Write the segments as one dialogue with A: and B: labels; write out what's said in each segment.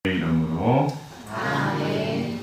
A: 이름으로
B: 아멘.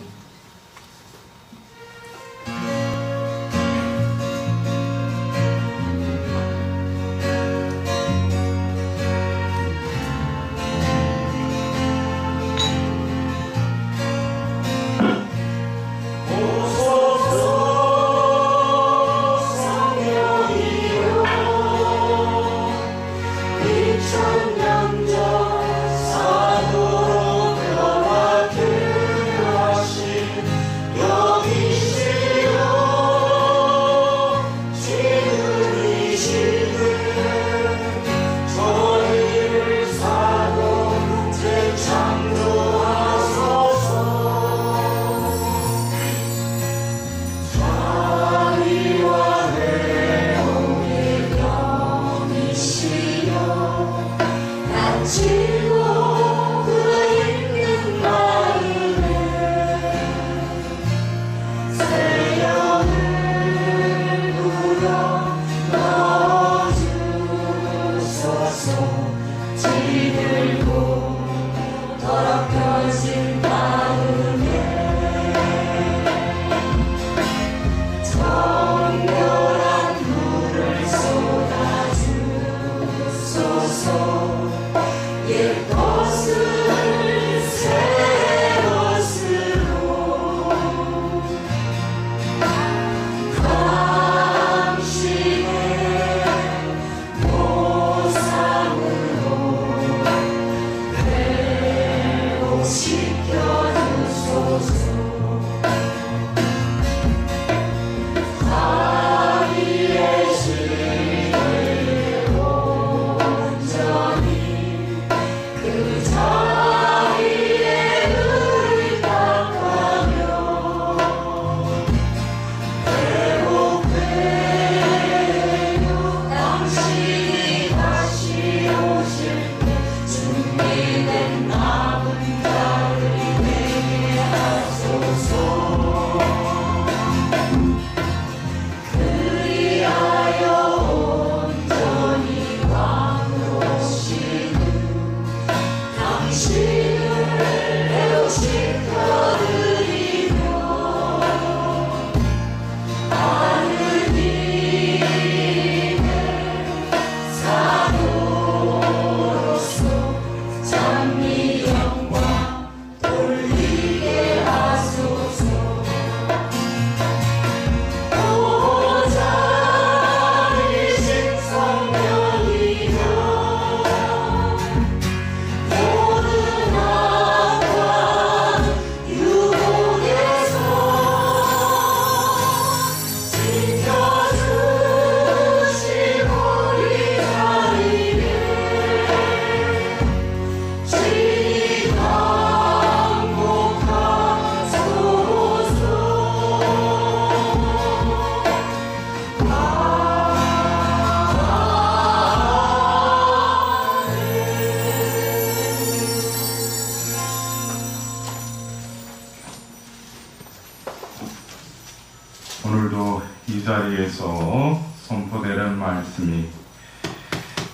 A: 오늘도 이 자리에서 선포되는 말씀이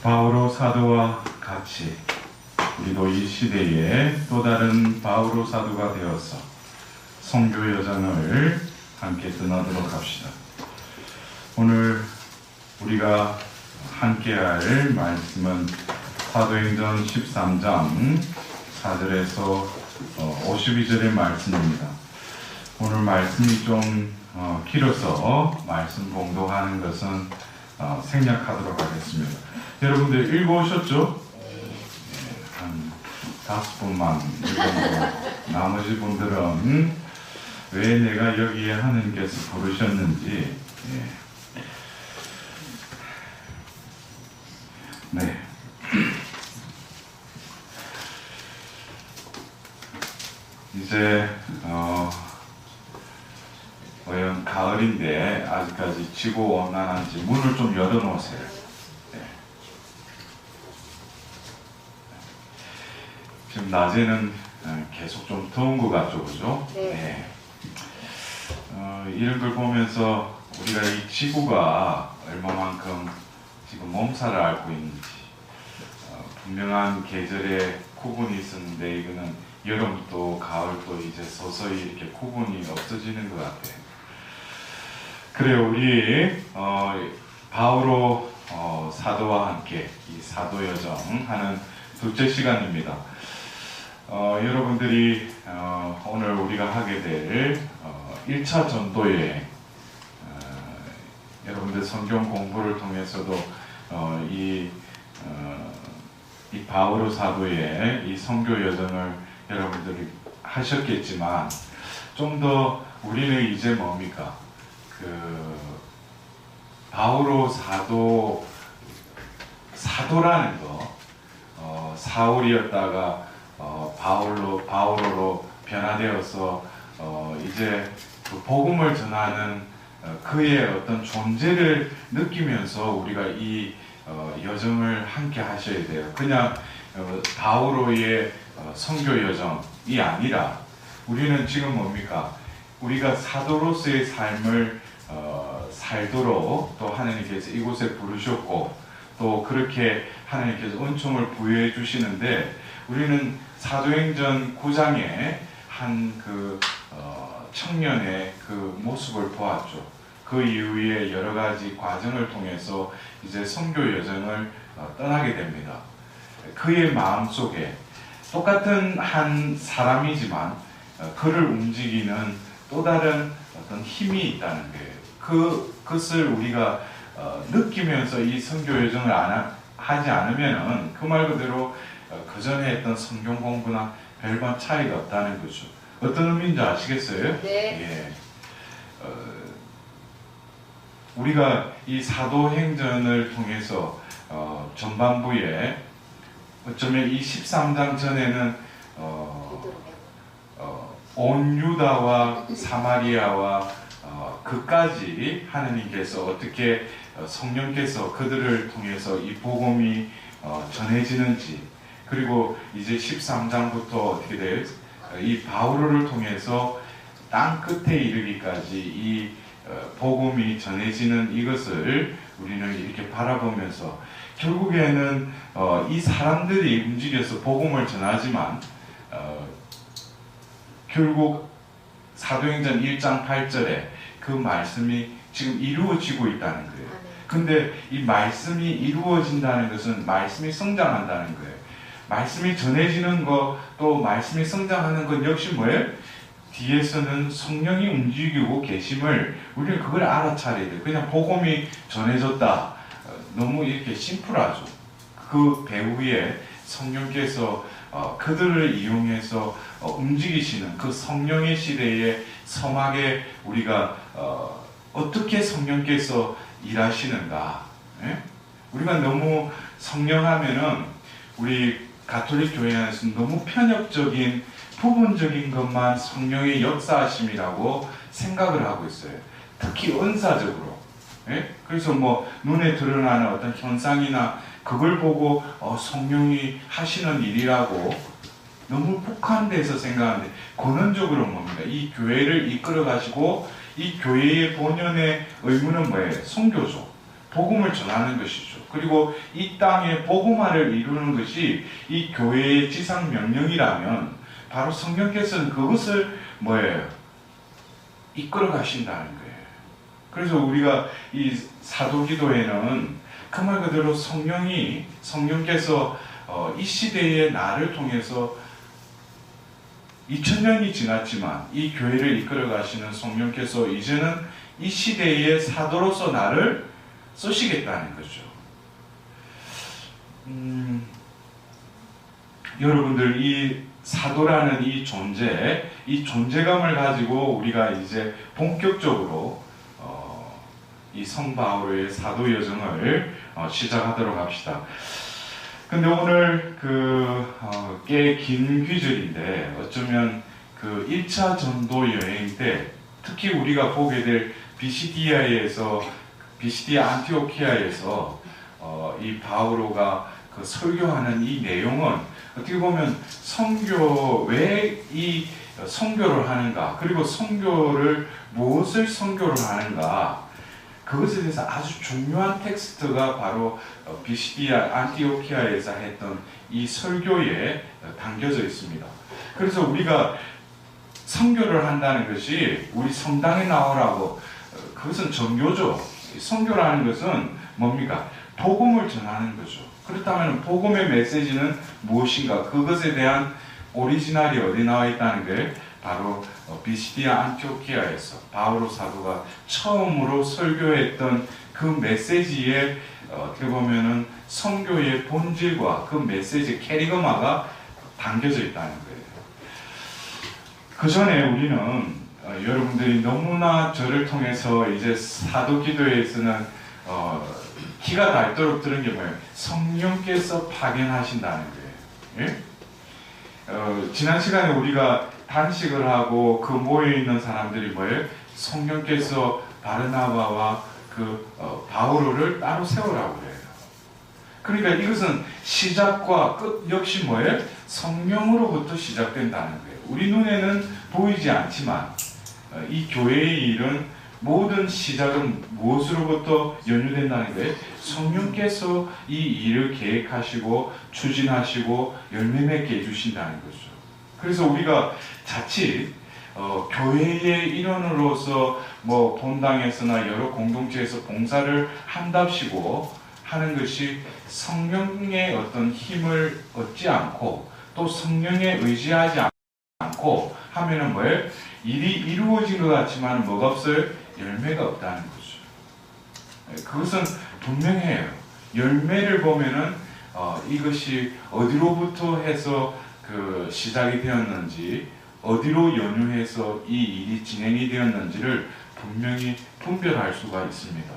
A: 바오로 사도와 같이 우리도 이 시대에 또 다른 바오로 사도가 되어서 선교 여정을 함께 떠나도록 합시다. 오늘 우리가 함께 할 말씀은 사도행전 13장 4절에서 52절의 말씀입니다. 오늘 말씀이 좀 길어서 말씀 봉독하는 것은 생략하도록 하겠습니다. 여러분들 읽어오셨죠? 네, 한 5분만 읽고 나머지 분들은 왜 내가 여기에 하나님께서 부르셨는지 네. 이제 가을인데 아직까지 지구 온난한지 문을 좀 열어놓으세요. 네. 지금 낮에는 계속 좀 더운 것 같죠, 그죠?
B: 네.
A: 이런 걸 보면서 우리가 이 지구가 얼마만큼 지금 몸살을 앓고 있는지 분명한 계절의 구분이 있었는데 이거는 여름도 가을도 이제 서서히 이렇게 구분이 없어지는 것 같아요. 그래요. 우리 바오로 사도와 함께 이 사도여정 하는 둘째 시간입니다. 여러분들이 오늘 우리가 하게 될 1차 전도여행, 여러분들 성경 공부를 통해서도 이 바오로 사도의 이 선교 여정을 여러분들이 하셨겠지만, 좀 더 우리는 이제 뭡니까? 바오로 사도라는 거, 사울이었다가 바오로로 변화되어서 이제 그 복음을 전하는 그의 어떤 존재를 느끼면서 우리가 이 여정을 함께 하셔야 돼요. 그냥 바오로의 선교 여정이 아니라 우리는 지금 뭡니까? 우리가 사도로서의 삶을 살도록 또 하나님께서 이곳에 부르셨고, 또 그렇게 하나님께서 은총을 부여해 주시는데, 우리는 사도행전 9장에 한 그 청년의 그 모습을 보았죠. 그 이후에 여러 가지 과정을 통해서 이제 선교 여정을 떠나게 됩니다. 그의 마음속에 똑같은 한 사람이지만 그를 움직이는 또 다른 어떤 힘이 있다는 거예요. 그것을 우리가 느끼면서 이 선교 여정을 하지 않으면은 그 말 그대로 그 전에 했던 성경 공부나 별반 차이가 없다는 거죠. 어떤 의미인지 아시겠어요?
B: 네.
A: 예. 우리가 이 사도행전을 통해서 전반부에 어쩌면 이 13장 전에는 온 유다와 사마리아와 그까지 하느님께서 어떻게 성령께서 그들을 통해서 이 복음이 전해지는지, 그리고 이제 13장부터 어떻게 돼요? 이 바오로를 통해서 땅 끝에 이르기까지 이 복음이 전해지는 이것을 우리는 이렇게 바라보면서, 결국에는 이 사람들이 움직여서 복음을 전하지만 결국 사도행전 1장 8절에 그 말씀이 지금 이루어지고 있다는 거예요. 근데 이 말씀이 이루어진다는 것은 말씀이 성장한다는 거예요. 말씀이 전해지는 것, 또 말씀이 성장하는 것 역시 뭐예요? 뒤에서는 성령이 움직이고 계심을 우리는 그걸 알아차려야 돼요. 그냥 복음이 전해졌다, 너무 이렇게 심플하죠. 그 배후에 성령께서 그들을 이용해서 움직이시는 그 성령의 시대에 서막에 우리가 어떻게 성령께서 일하시는가. 예? 우리가 너무 성령하면은 우리 가톨릭 교회 안에서 너무 편협적인 부분적인 것만 성령의 역사하심이라고 생각을 하고 있어요. 특히 은사적으로. 예? 그래서 뭐 눈에 드러나는 어떤 현상이나 그걸 보고 성령이 하시는 일이라고 너무 폭한데서 생각하는데, 근원적으로 뭡니까? 이 교회를 이끌어 가시고 이 교회의 본연의 의무는 뭐예요? 선교죠. 복음을 전하는 것이죠. 그리고 이 땅에 복음화를 이루는 것이 이 교회의 지상 명령이라면 바로 성령께서는 그것을 뭐예요? 이끌어 가신다는 거예요. 그래서 우리가 이 사도기도에는 그 말 그대로 성령께서 이 시대의 나를 통해서 2000년이 지났지만 이 교회를 이끌어 가시는 성령께서 이제는 이 시대의 사도로서 나를 쓰시겠다는 거죠. 여러분들, 이 사도라는 이 존재감을 가지고 우리가 이제 본격적으로 이 성바오로의 사도 여정을 시작하도록 합시다. 근데 오늘 꽤 긴 귀절인데, 어쩌면 1차 전도 여행 때 특히 우리가 보게 될 비시디아 안티오키아에서 이 바오로가 설교하는 이 내용은 어떻게 보면 왜 이 선교를 하는가, 그리고 무엇을 선교를 하는가, 그것에 대해서 아주 중요한 텍스트가 바로 비시디아 안티오키아에서 했던 이 설교에 담겨져 있습니다. 그래서 우리가 선교를 한다는 것이 우리 성당에 나오라고 그것은 종교죠. 선교라는 것은 뭡니까? 복음을 전하는 거죠. 그렇다면 복음의 메시지는 무엇인가? 그것에 대한 오리지널이 어디 나와 있다는 게 바로 비시디아 안티오키아에서 바오로 사도가 처음으로 설교했던 그 메시지에 어떻게 보면은 선교의 본질과 그 메시지 캐리그마가 담겨져 있다는 거예요. 그 전에 우리는 여러분들이 너무나 저를 통해서 이제 사도기도에서는 키가 닳도록 들은 게 뭐예요? 성령께서 파견하신다는 거예요. 예? 지난 시간에 우리가 단식을 하고 그 모여있는 사람들이 뭐예요? 성령께서 바르나바와 바오로를 따로 세우라고 그래요. 그러니까 이것은 시작과 끝 역시 뭐예요? 성령으로부터 시작된다는 거예요. 우리 눈에는 보이지 않지만 이 교회의 일은 모든 시작은 무엇으로부터 연유된다는 거예요? 성령께서 이 일을 계획하시고 추진하시고 열매 맺게 해주신다는 거죠. 그래서 우리가 자칫 교회의 일원으로서 뭐 본당에서나 여러 공동체에서 봉사를 한답시고 하는 것이 성령의 어떤 힘을 얻지 않고 또 성령에 의지하지 않고 하면은 뭐예요? 일이 이루어진 것 같지만 뭐가 없어요? 열매가 없다는 거죠. 그것은 분명해요. 열매를 보면은 이것이 어디로부터 해서 시작이 되었는지, 어디로 연유해서 이 일이 진행이 되었는지를 분명히 분별할 수가 있습니다.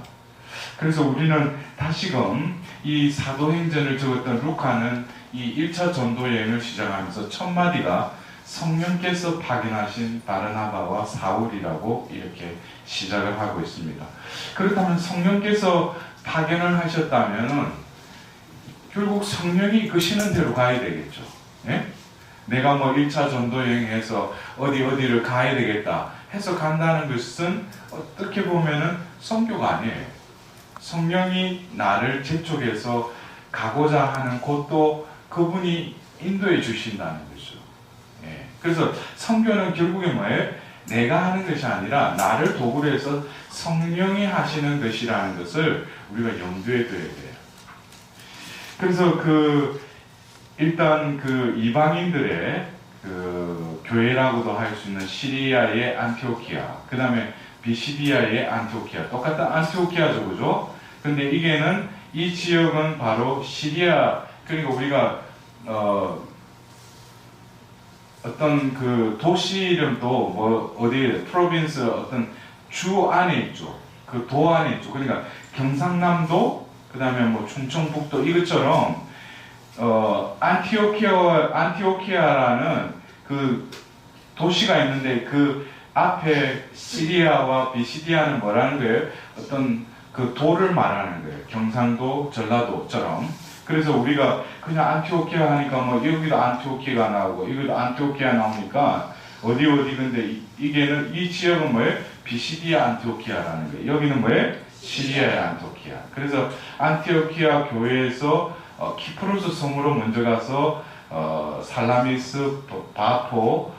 A: 그래서 우리는 다시금 이 사도행전을 적었던 루카는 이 1차 전도 여행을 시작하면서 첫 마디가 성령께서 파견하신 바르나바와 사울이라고 이렇게 시작을 하고 있습니다. 그렇다면 성령께서 파견을 하셨다면 결국 성령이 이끄시는 대로 가야 되겠죠. 예? 내가 뭐 1차 전도 여행해서 어디를 가야 되겠다 해서 간다는 것은 어떻게 보면은 선교가 아니에요. 성령이 나를 제 쪽에서 가고자 하는 곳도 그분이 인도해 주신다는 거죠. 예. 그래서 선교는 결국에 뭐예요? 내가 하는 것이 아니라 나를 도구로 해서 성령이 하시는 것이라는 것을 우리가 염두에 둬야 돼요. 그래서 일단 이방인들의 교회라고도 할 수 있는 시리아의 안티오키아, 그 다음에 비시디아의 안티오키아, 똑같은 안티오키아죠, 그죠? 근데 이 지역은 바로 시리아, 그러니까 우리가 어떤 도시 이름도 뭐 어디 프로빈스 어떤 주 안에 있죠. 그 도 안에 있죠. 그러니까 경상남도, 그 다음에 뭐 충청북도 이것처럼 안티오키아라는 그 도시가 있는데 그 앞에 시리아와 비시디아는 뭐라는 거예요? 어떤 그 도를 말하는 거예요. 경상도, 전라도처럼. 그래서 우리가 그냥 안티오키아 하니까 뭐 여기도 안티오키아가 나오고 여기도 안티오키아 나오니까 어디 근데 이 지역은 뭐예요? 비시디아 안티오키아라는 거예요. 여기는 뭐예요? 시리아의 안티오키아. 그래서 안티오키아 교회에서 키프로스 성으로 먼저 가서 살라미스, 바포,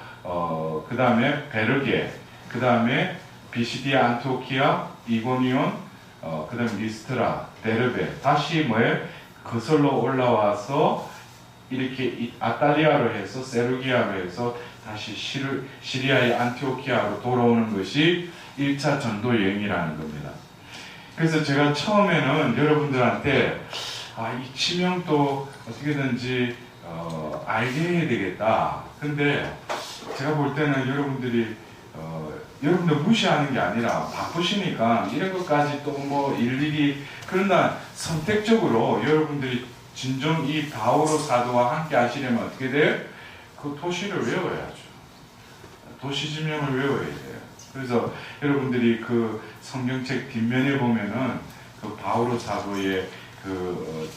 A: 그 다음에 베르게, 그 다음에 비시디아 안티오키아, 이고니온, 그 다음에 리스트라, 데르베, 다시 뭐예요? 거슬러 올라와서 이렇게 아탈리아로 해서 세르기아로 해서 다시 시리아의 안티오키아로 돌아오는 것이 1차 전도 여행이라는 겁니다. 그래서 제가 처음에는 여러분들한테 이 지명도 어떻게든지 알게 해야 되겠다. 근데 제가 볼 때는 여러분들 무시하는 게 아니라 바쁘시니까 이런 것까지 또 뭐 일일이, 그러나 선택적으로 여러분들이 진정 이 바오로 사도와 함께 하시려면 어떻게 돼요? 그 도시를 외워야죠. 도시 지명을 외워야 돼요. 그래서 여러분들이 그 성경책 뒷면에 보면은 그 바오로 사도의 그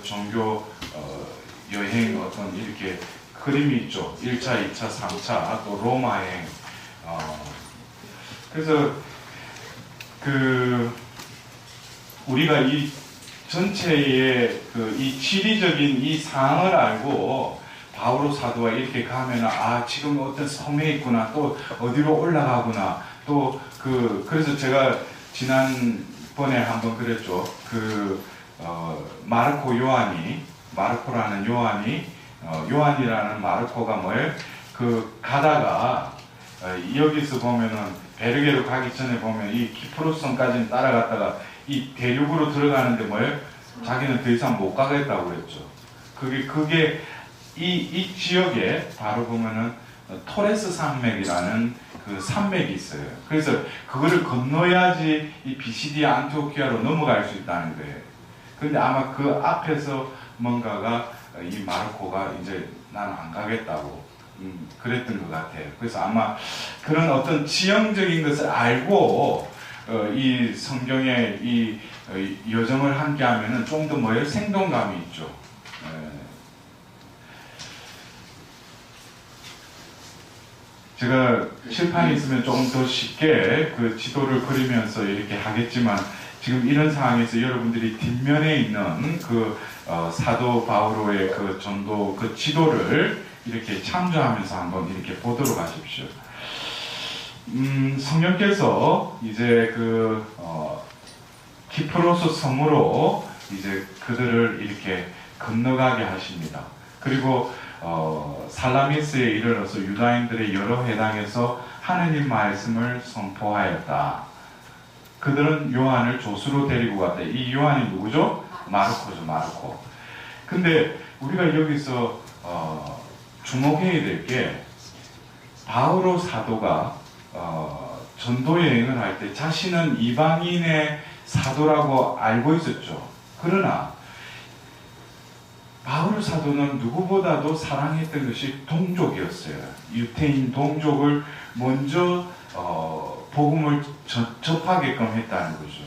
A: 종교 여행 어떤 이렇게 그림이 있죠. 1차, 2차, 3차, 또 로마행. 그래서 우리가 이 전체의 이 지리적인 이 상황을 알고 바오로 사도가 이렇게 가면 지금 어떤 섬에 있구나, 또 어디로 올라가구나, 또 그래서 제가 지난번에 한번 그랬죠. 마르코라는 요한이라는 마르코가 뭐예요? 가다가 여기서 보면은 베르게로 가기 전에 보면 이 키프로스성까지는 따라갔다가 이 대륙으로 들어가는데 뭐예요? 자기는 더 이상 못 가겠다고 그랬죠. 그게 이 지역에 바로 보면은 토레스 산맥이라는 산맥이 있어요. 그래서 그거를 건너야지 이 비시디아 안티오키아로 넘어갈 수 있다는 거예요. 그런데 아마 그 앞에서 뭔가가 이 마르코가 이제 나는 안 가겠다고 그랬던 것 같아요. 그래서 아마 그런 어떤 지형적인 것을 알고 이 성경의 이 여정을 함께 하면은 좀 더 뭐예요? 생동감이 있죠. 제가 칠판이 있으면 조금 더 쉽게 지도를 그리면서 이렇게 하겠지만 지금 이런 상황에서 여러분들이 뒷면에 있는 사도 바오로의 전도 지도를 이렇게 참조하면서 한번 이렇게 보도록 하십시오. 성령께서 이제 키프로스 섬으로 이제 그들을 이렇게 건너가게 하십니다. 그리고 살라미스에 이르러서 유다인들의 여러 회당에서 하느님 말씀을 선포하였다. 그들은 요한을 조수로 데리고 갔다. 이 요한이 누구죠? 마르코죠, 마르코. 근데 우리가 여기서 주목해야 될 게 바오로 사도가 전도 여행을 할 때 자신은 이방인의 사도라고 알고 있었죠. 그러나 바울 사도는 누구보다도 사랑했던 것이 동족이었어요. 유태인 동족을 먼저 복음을 접하게끔 했다는 거죠.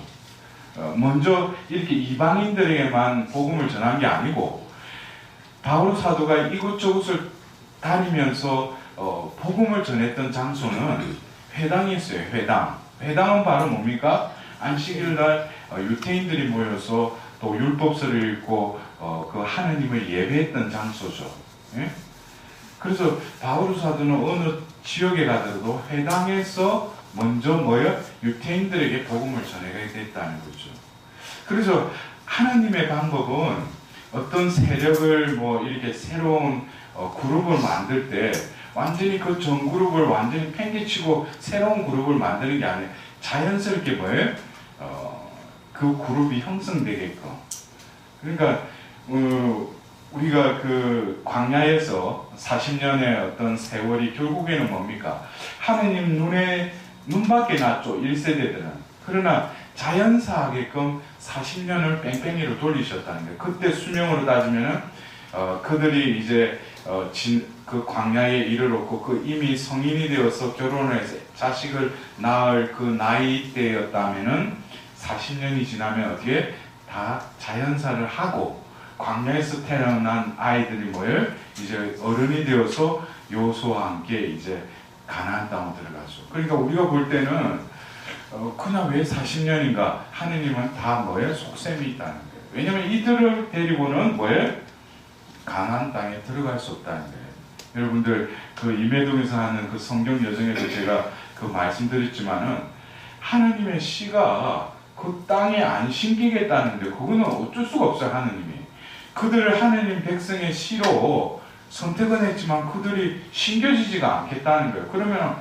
A: 먼저 이렇게 이방인들에게만 복음을 전한 게 아니고 바울 사도가 이곳저곳을 다니면서 복음을 전했던 장소는 회당이었어요. 회당은 바로 뭡니까? 안식일날 유태인들이 모여서 또 율법서를 읽고 하느님을 예배했던 장소죠. 예? 그래서 바울 사도는 어느 지역에 가더라도 회당에서 먼저 유태인들에게 복음을 전해야 됐다는 거죠. 그래서 하나님의 방법은 어떤 세력을 이렇게 새로운 그룹을 만들 때 완전히 전 그룹을 완전히 팽개치고 새로운 그룹을 만드는 게 아니에요. 자연스럽게 그 그룹이 형성되게끔. 그러니까 우리가 광야에서 40년의 어떤 세월이 결국에는 뭡니까? 하느님 눈밖에 났죠. 1세대들은. 그러나 자연사하게끔 40년을 뺑뺑이로 돌리셨다는 거예요. 그때 수명으로 따지면은 그들이 이제 광야에 이르렀고 이미 성인이 되어서 결혼을 해서 자식을 낳을 나이 때였다면은 40년이 지나면 어떻게 다 자연사를 하고 광야에서 태어난 아이들이 이제 어른이 되어서 요소와 함께 이제 가나안 땅으로 들어가죠. 그러니까 우리가 볼 때는 그냥 왜 40년인가? 하느님은 다 속셈이 있다는 거예요. 왜냐하면 이들을 데리고는 가나안 땅에 들어갈 수 없다는 거예요. 여러분들 임해동에서 하는 성경 여정에서 제가 말씀드렸지만은 하느님의 씨가 그 땅에 안 심기겠다는데 그거는 어쩔 수가 없어요. 하느님이 그들을 하느님 백성의 씨로 선택은 했지만 그들이 심겨지지가 않겠다는 거예요. 그러면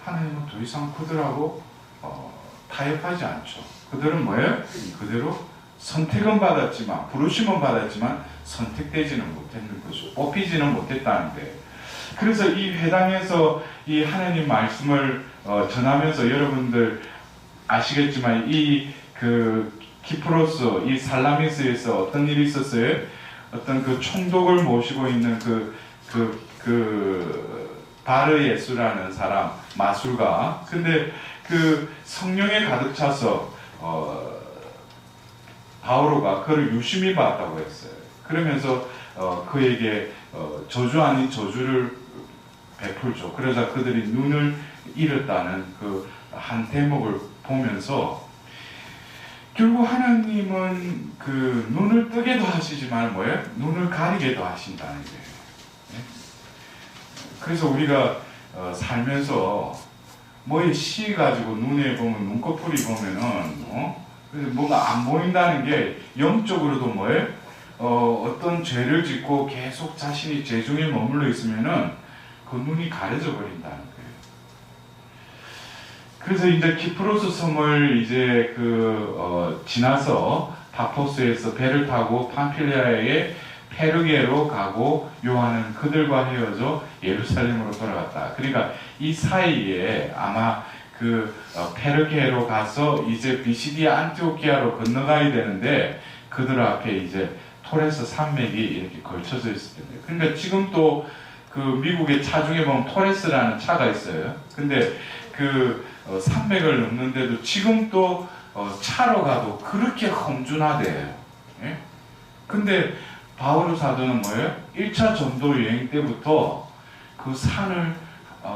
A: 하느님은 더 이상 그들하고 타협하지 않죠. 그들은 그대로 선택은 받았지만 부르심은 받았지만 선택되지는 못했는 거죠. 뽑히지는 못했다는 거예요. 그래서 이 회당에서 이 하나님 말씀을 전하면서 여러분들 아시겠지만 키프로스 이 살라미스에서 어떤 일이 있었어요? 어떤 총독을 모시고 있는 바르 예수라는 사람 마술가. 근데 성령에 가득 차서 바오로가 그를 유심히 봤다고 했어요. 그러면서 그에게 저주 아닌 저주를 베풀죠. 그러자 그들이 눈을 잃었다는 한 대목을 보면서 결국 하나님은 그 눈을 뜨게도 하시지만 뭐예요? 눈을 가리게도 하신다는 거예요. 네? 그래서 우리가 살면서 뭐에 시 가지고 눈에 보면 눈꺼풀이 보면은 그래서 뭔가 안 보인다는 게 영적으로도 뭐예요? 어떤 죄를 짓고 계속 자신이 죄 중에 머물러 있으면은 그 눈이 가려져 버린다는 거예요. 그래서 이제 키프로스 섬을 이제 지나서 파포스에서 배를 타고 팜필리아의 페르게로 가고 요한은 그들과 헤어져 예루살렘으로 돌아갔다. 그러니까 이 사이에 아마 페르게로 가서 이제 비시디아 안티오키아로 건너가야 되는데 그들 앞에 이제 토레스 산맥이 이렇게 걸쳐져 있을 텐데. 그러니까 지금 또 그 미국의 차 중에 보면 토레스라는 차가 있어요. 근데 산맥을 넘는데도 지금 또 차로 가도 그렇게 험준하대요. 예? 근데 바오로 사도는 뭐예요? 1차 전도 여행 때부터 그 산을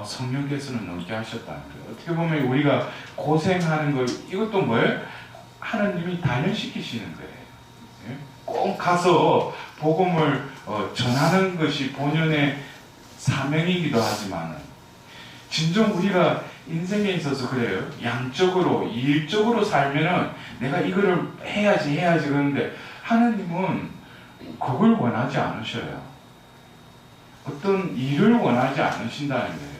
A: 성령께서는 넘게 하셨다는 거예요. 어떻게 보면 우리가 고생하는 걸 이것도 뭐예요? 하나님이 단련시키시는 거예요. 예? 꼭 가서 복음을 전하는 것이 본연의 사명이기도 하지만 진정 우리가 인생에 있어서 그래요. 양적으로 일적으로 살면은 내가 이거를 해야지 그러는데 하나님은 그걸 원하지 않으셔요. 어떤 일을 원하지 않으신다는 거예요.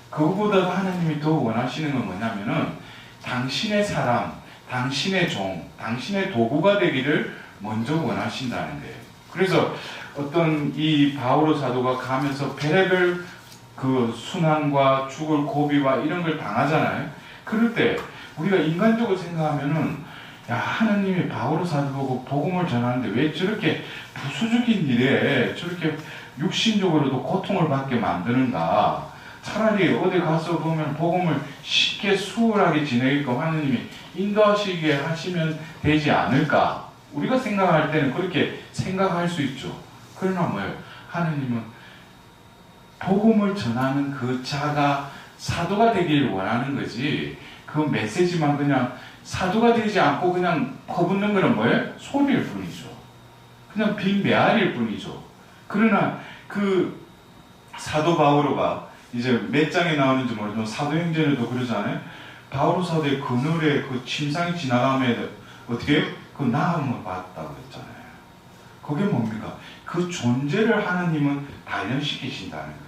A: 그거보다도 하나님이 더 원하시는 건 뭐냐면은 당신의 사람, 당신의 종, 당신의 도구가 되기를 먼저 원하신다는 거예요. 그래서 어떤 이 바오로 사도가 가면서 별의별 순환과 죽을 고비와 이런 걸 당하잖아요. 그럴 때 우리가 인간적으로 생각하면은 야, 하나님이 바오로 사도 보고 복음을 전하는데 왜 저렇게 부수적인 일에 저렇게 육신적으로도 고통을 받게 만드는가? 차라리 어디 가서 보면 복음을 쉽게 수월하게 지내게끔 하나님이 인도하시게 하시면 되지 않을까? 우리가 생각할 때는 그렇게 생각할 수 있죠. 그러나 뭐예요? 하나님은 복음을 전하는 그 자가 사도가 되기를 원하는 거지, 그 메시지만 그냥 사도가 되지 않고 그냥 퍼붓는 거는 뭐예요? 소리일 뿐이죠. 그냥 빈 메아리일 뿐이죠. 그러나 그 사도 바오로가 이제 몇 장에 나오는지 모르지만 사도행전에도 그러잖아요. 바오로 사도의 그늘에 그 침상이 지나가면 어떻게 그 나음을 봤다고 했잖아요. 그게 뭡니까? 그 존재를 하나님은 단련시키신다는 거예요.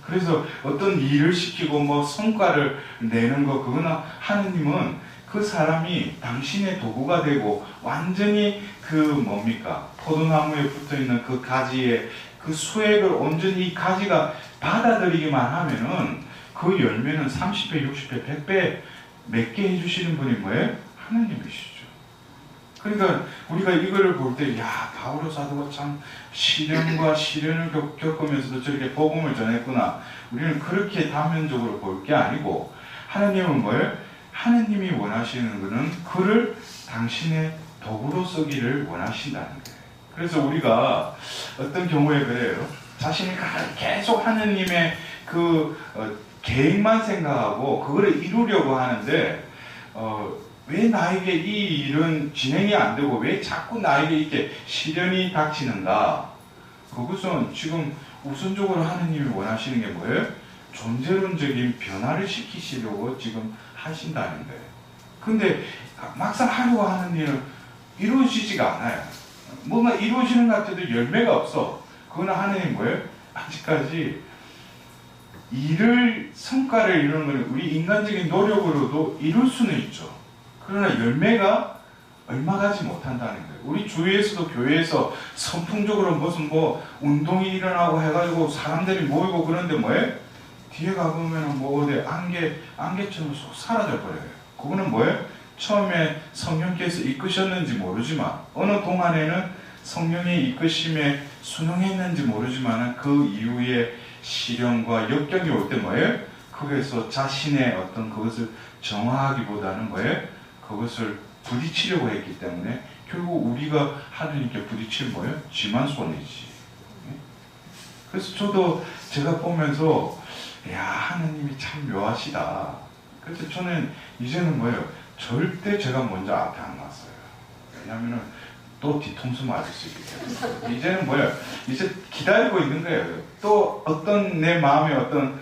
A: 그래서 어떤 일을 시키고 뭐 성과를 내는 거 그거나 하나님은 그 사람이 당신의 도구가 되고 완전히 포도나무에 붙어있는 그 가지의 그 수액을 온전히 이 가지가 받아들이기만 하면은 그 열매는 30배, 60배, 100배 맺게 해주시는 분이 뭐예요? 하나님이시죠. 그러니까 우리가 이거를 볼 때, 야, 바오로 사도가 참 시련과 시련을 겪으면서도 저렇게 복음을 전했구나. 우리는 그렇게 단면적으로 볼 게 아니고, 하나님은 뭐예요? 하나님이 원하시는 것은 그를 당신의 도구로 쓰기를 원하신다는 거예요. 그래서 우리가 어떤 경우에 그래요. 자신이 계속 하나님의 계획만 생각하고 그거를 이루려고 하는데, 왜 나에게 이 일은 진행이 안 되고 왜 자꾸 나에게 이렇게 시련이 닥치는가? 그것은 지금 우선적으로 하나님이 원하시는 게 뭐예요? 존재론적인 변화를 시키시려고 지금 하신다는 거예요. 근데 막상 하려고 하는 일은 이루어지지가 않아요. 뭔가 이루어지는 것 같아도 열매가 없어. 그건 하나님 뭐예요? 아직까지 성과를 이루는 건 우리 인간적인 노력으로도 이룰 수는 있죠. 그러나 열매가 얼마 가지 못한다는 거예요. 우리 주위에서도 교회에서 선풍적으로 무슨 운동이 일어나고 해가지고 사람들이 모이고 그런데 뭐예요? 뒤에 가보면 어디 안개처럼 쏙 사라져 버려요. 그거는 뭐예요? 처음에 성령께서 이끄셨는지 모르지만 어느 동안에는 성령의 이끄심에 순응했는지 모르지만 그 이후에 시련과 역경이 올 때 뭐예요? 거기에서 자신의 어떤 그것을 정화하기보다는 뭐예요? 그것을 부딪히려고 했기 때문에 결국 우리가 하나님께 부딪히는 뭐예요? 지만 손이지. 그래서 저도 제가 보면서 야, 하나님이 참 묘하시다. 그래서 저는 이제는 뭐예요? 절대 제가 먼저 앞에 안 갔어요. 왜냐하면 또 뒤통수 맞을 수 있기 때문에. 이제는 뭐예요? 이제 기다리고 있는 거예요. 또 어떤 내 마음에 어떤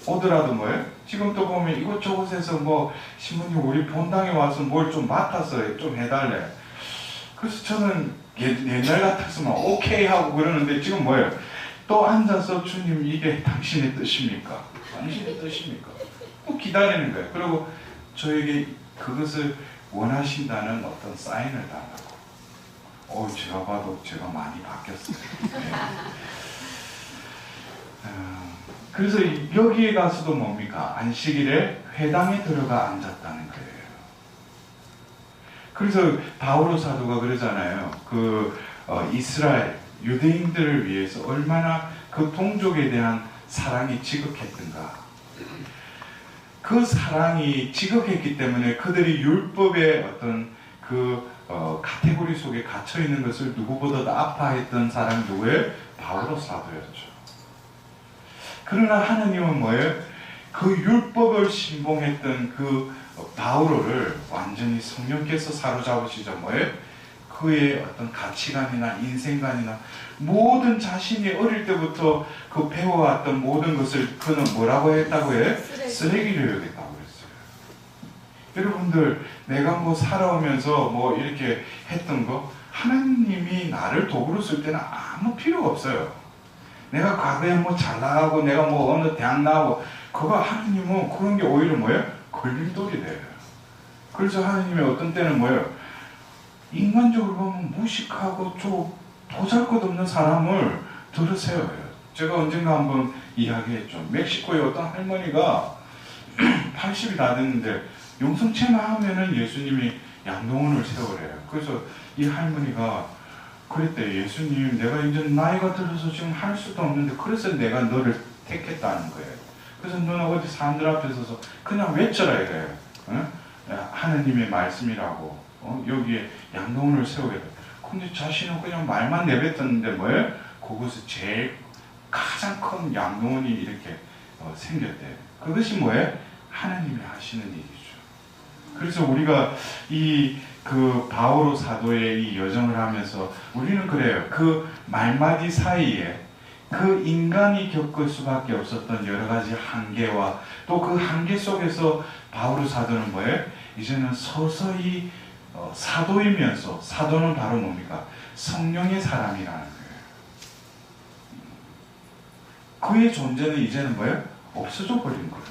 A: 오더라도 뭐예요? 지금 또 보면 이곳저곳에서 뭐 신부님 우리 본당에 와서 뭘 좀 맡아서 좀 해달래. 그래서 저는 옛날 같았으면 오케이 하고 그러는데 지금 뭐예요? 또 앉아서 주님 이게 당신의 뜻입니까? 당신의 뜻입니까? 또 기다리는 거예요. 그리고 저에게 그것을 원하신다는 어떤 사인을 달라고. 제가 봐도 제가 많이 바뀌었어요. 네. 그래서 여기에 가서도 뭡니까? 안식일에 회당에 들어가 앉았다는 거예요. 그래서 바오로 사도가 그러잖아요. 이스라엘 유대인들을 위해서 얼마나 그 동족에 대한 사랑이 지극했던가. 그 사랑이 지극했기 때문에 그들이 율법의 어떤 카테고리 속에 갇혀 있는 것을 누구보다도 아파했던 사람이 누구예요? 바오로 사도였죠. 그러나 하나님은 뭐예요? 그 율법을 신봉했던 바오로를 완전히 성령께서 사로잡으시자 뭐예요? 그의 어떤 가치관이나 인생관이나 모든 자신이 어릴 때부터 배워왔던 모든 것을 그는 뭐라고 했다고 해요? 쓰레기로 여겼다고 그랬어요. 여러분들 내가 살아오면서 이렇게 했던 거 하나님이 나를 도구로 쓸 때는 아무 필요가 없어요. 내가 과거에 잘 나가고 내가 어느 대학 나오고 그거 하나님은 그런 게 오히려 뭐예요? 걸림돌이 돼요. 그래서 하나님이 어떤 때는 뭐예요? 인간적으로 보면 무식하고 좀 보잘것없는 사람을 들으세요. 제가 언젠가 한번 이야기했죠. 멕시코의 어떤 할머니가 80이 다 됐는데 용성체만 하면은 예수님이 양동원을 세우래요. 그래서 이 할머니가 그랬대. 예수님, 내가 이제 나이가 들어서 지금 할 수도 없는데 그래서 내가 너를 택했다는 거예요. 그래서 너는 어디 사람들 앞에 서서 그냥 외쳐라 이래요. 하나님의 말씀이라고. 여기에 양동원을 세우게 돼. 근데 자신은 그냥 말만 내뱉었는데 뭐예요? 그곳에 제일 가장 큰 양동원이 이렇게 생겼대요. 그것이 뭐예요? 하나님이 하시는 일이죠. 그래서 우리가 바오로 사도의 이 여정을 하면서 우리는 그래요. 그 말마디 사이에 그 인간이 겪을 수밖에 없었던 여러 가지 한계와 또 그 한계 속에서 바오로 사도는 뭐예요? 이제는 서서히 사도이면서 사도는 바로 뭡니까? 성령의 사람이라는 거예요. 그의 존재는 이제는 뭐예요? 없어져 버린 거예요.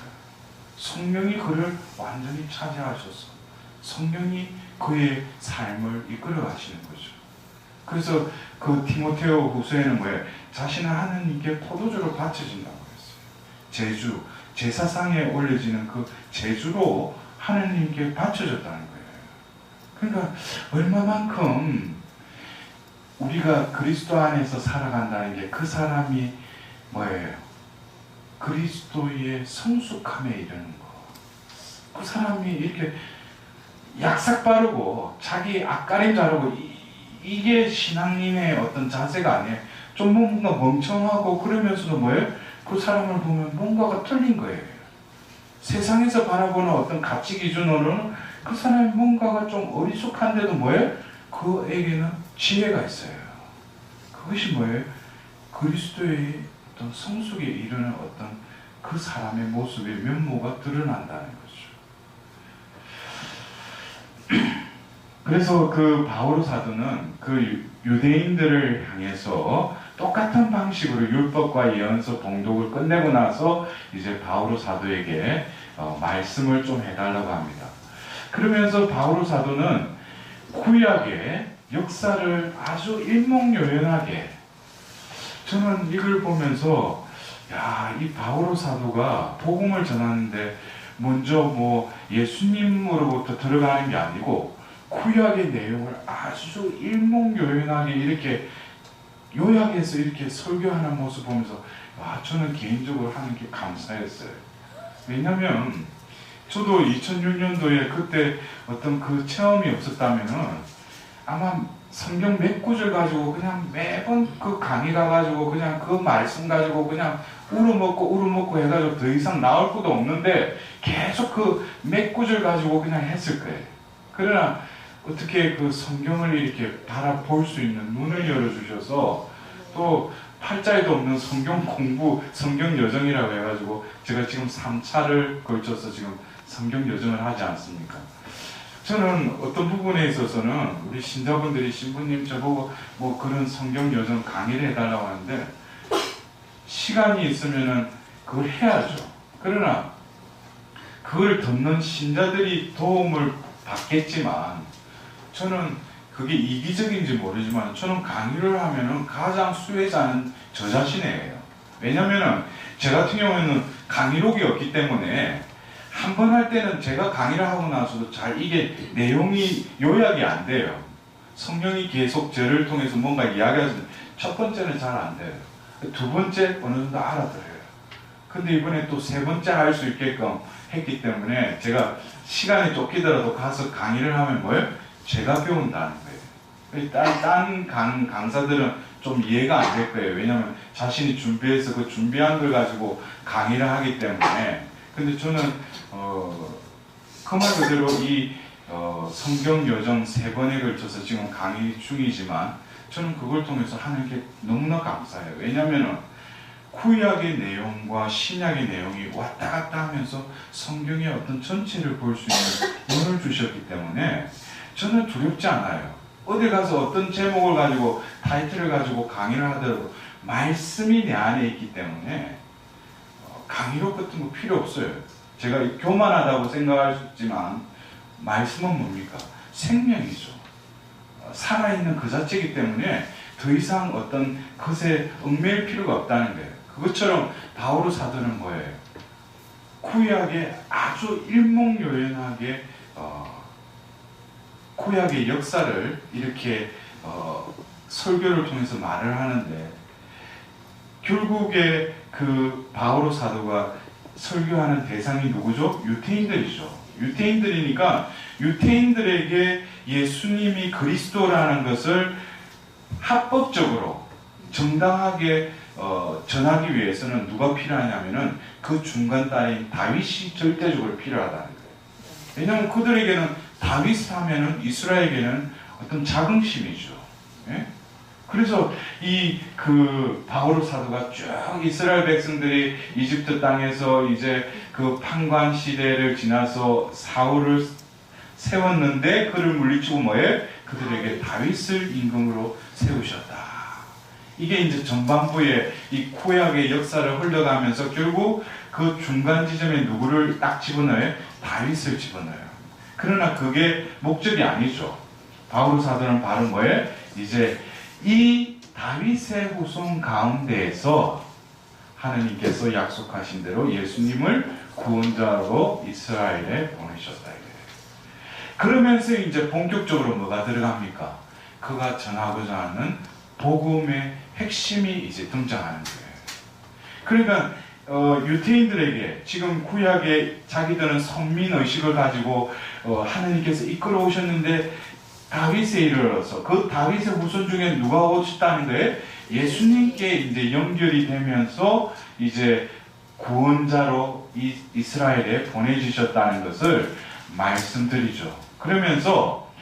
A: 성령이 그를 완전히 차지하셔서 성령이 그의 삶을 이끌어 가시는 거죠. 그래서 디모데오 후서에는 뭐예요? 자신은 하나님께 포도주로 바쳐진다고 했어요. 제사상에 올려지는 그 제주로 하나님께 바쳐졌다는 거예요. 그러니까 얼마만큼 우리가 그리스도 안에서 살아간다는 게 그 사람이 뭐예요? 그리스도의 성숙함에 이르는 거. 그 사람이 이렇게 약삭 바르고 자기 앞가림 자르고 이게 신앙인의 어떤 자세가 아니에요. 좀 뭔가 멍청하고 그러면서도 뭐예요? 그 사람을 보면 뭔가가 틀린 거예요. 세상에서 바라보는 어떤 가치 기준으로는 그 사람이 뭔가가 좀 어리숙한데도 뭐예요? 그에게는 지혜가 있어요. 그것이 뭐예요? 그리스도의 어떤 성숙에 이르는 어떤 그 사람의 모습의 면모가 드러난다는 거죠. 그래서 바오로 사도는 유대인들을 향해서 똑같은 방식으로 율법과 예언서 봉독을 끝내고 나서 이제 바오로 사도에게 말씀을 좀 해달라고 합니다. 그러면서 바오로 사도는 구약의 역사를 아주 일목요연하게, 저는 이걸 보면서 이 바오로 사도가 복음을 전하는데 먼저 예수님으로부터 들어가는 게 아니고 구약의 내용을 아주 일목요연하게 이렇게 요약해서 이렇게 설교하는 모습 보면서 저는 개인적으로 하는 게 감사했어요. 왜냐하면 저도 2006년도에 그때 어떤 그 체험이 없었다면은 아마 성경 몇 구절 가지고 그냥 매번 그 강의 가가지고 그냥 그 말씀 가지고 그냥 우르먹고 해가지고 더 이상 나올 것도 없는데 계속 그 몇 구절 가지고 그냥 했을 거예요. 그러나 어떻게 그 성경을 이렇게 바라볼 수 있는 눈을 열어주셔서 또 팔자에도 없는 성경 공부, 성경 여정이라고 해가지고 제가 지금 3차를 걸쳐서 지금 성경 여정을 하지 않습니까? 저는 어떤 부분에 있어서는 우리 신자분들이 신부님 저보고 뭐 그런 성경 여정 강의를 해달라고 하는데 시간이 있으면은 그걸 해야죠. 그러나 그걸 듣는 신자들이 도움을 받겠지만 저는 그게 이기적인지 모르지만 저는 강의를 하면은 가장 수혜자는 저 자신이에요. 왜냐면은 제 같은 경우에는 강의록이 없기 때문에 한 번 할 때는 제가 강의를 하고 나서도 잘 이게 내용이 요약이 안 돼요. 성령이 계속 저를 통해서 뭔가 이야기하시는 첫 번째는 잘 안 돼요. 두 번째 어느 정도 알아들어요. 근데 이번에 또 세 번째 할 수 있게끔 했기 때문에 제가 시간이 쫓기더라도 가서 강의를 하면 뭐예요? 제가 배운다는 거예요. 다른 강사들은 좀 이해가 안 될 거예요. 왜냐하면 자신이 준비해서 그 준비한 걸 가지고 강의를 하기 때문에. 근데 저는 그 말 그대로 이 성경 여정 3번에 걸쳐서 지금 강의 중이지만 저는 그걸 통해서 하는 게 너무나 감사해요. 왜냐하면 구약의 내용과 신약의 내용이 왔다 갔다 하면서 성경의 어떤 전체를 볼 수 있는 눈을 주셨기 때문에 저는 두렵지 않아요. 어디 가서 어떤 제목을 가지고 타이틀을 가지고 강의를 하더라도 말씀이 내 안에 있기 때문에 강의록 같은 거 필요 없어요. 제가 교만하다고 생각할 수 있지만 말씀은 뭡니까? 생명이죠. 살아있는 그 자체이기 때문에 더 이상 어떤 것에 얽매일 필요가 없다는 거예요. 그것처럼 바오로 사도는 뭐예요? 구약에 아주 일목요연하게 구약의 역사를 이렇게 설교를 통해서 말을 하는데 결국에 그 바오로 사도가 설교하는 대상이 누구죠? 유태인들이죠. 유태인들이니까 유태인들에게 예수님이 그리스도라는 것을 합법적으로 정당하게 전하기 위해서는 누가 필요하냐면은 그 중간 딸인 다윗이 절대적으로 필요하다는 거예요. 왜냐하면 그들에게는 다윗 하면은 이스라엘에게는 어떤 자긍심이죠. 예? 그래서 그 바오로 사도가 쭉 이스라엘 백성들이 이집트 땅에서 이제 그 판관 시대를 지나서 사울을 세웠는데 그를 물리치고 뭐에 그들에게 다윗을 임금으로 세우셨다. 이게 이제 전반부의 이 구약의 역사를 흘러가면서 결국 그 중간 지점에 누구를 딱 집어넣어요? 다윗을 집어넣어요. 그러나 그게 목적이 아니죠. 바오로 사도는 바로 뭐예요? 이제 이 다윗의 후손 가운데에서 하나님께서 약속하신 대로 예수님을 구원자로 이스라엘에 보내셨다. 그러면서 이제 본격적으로 뭐가 들어갑니까? 그가 전하고자 하는 복음의 핵심이 이제 등장하는 거예요. 그러니까 유태인들에게 지금 구약에 자기들은 선민의식을 가지고 하나님께서 이끌어 오셨는데 다윗에 이르러서 그 다윗의 후손 중에 누가 오셨다는 거예요? 예수님께 이제 연결이 되면서 이제 구원자로 이스라엘에 보내주셨다는 것을 말씀드리죠. 그러면서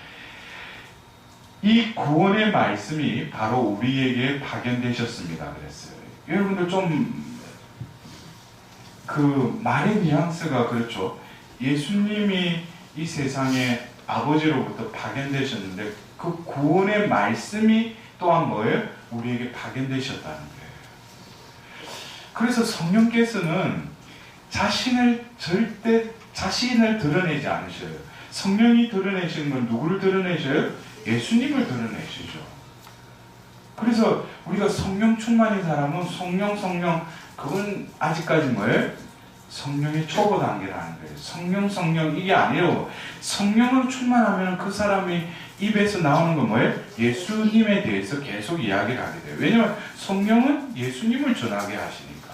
A: 이 구원의 말씀이 바로 우리에게 파견되셨습니다. 그랬어요. 여러분들 좀 그 말의 뉘앙스가 그렇죠. 예수님이 이 세상에 아버지로부터 파견되셨는데 그 구원의 말씀이 또한 뭐예요? 우리에게 파견되셨다는 거예요. 그래서 성령께서는 자신을 드러내지 않으셔요. 성령이 드러내시는 건 누구를 드러내셔요? 예수님을 드러내시죠. 그래서 우리가 성령 충만인 사람은 성령 그건 아직까지 뭐예요? 성령의 초보 단계라는 거예요. 성령 이게 아니에요. 성령을 충만하면 그 사람이 입에서 나오는 건 뭐예요? 예수님에 대해서 계속 이야기를 하게 돼요. 왜냐하면 성령은 예수님을 전하게 하시니까.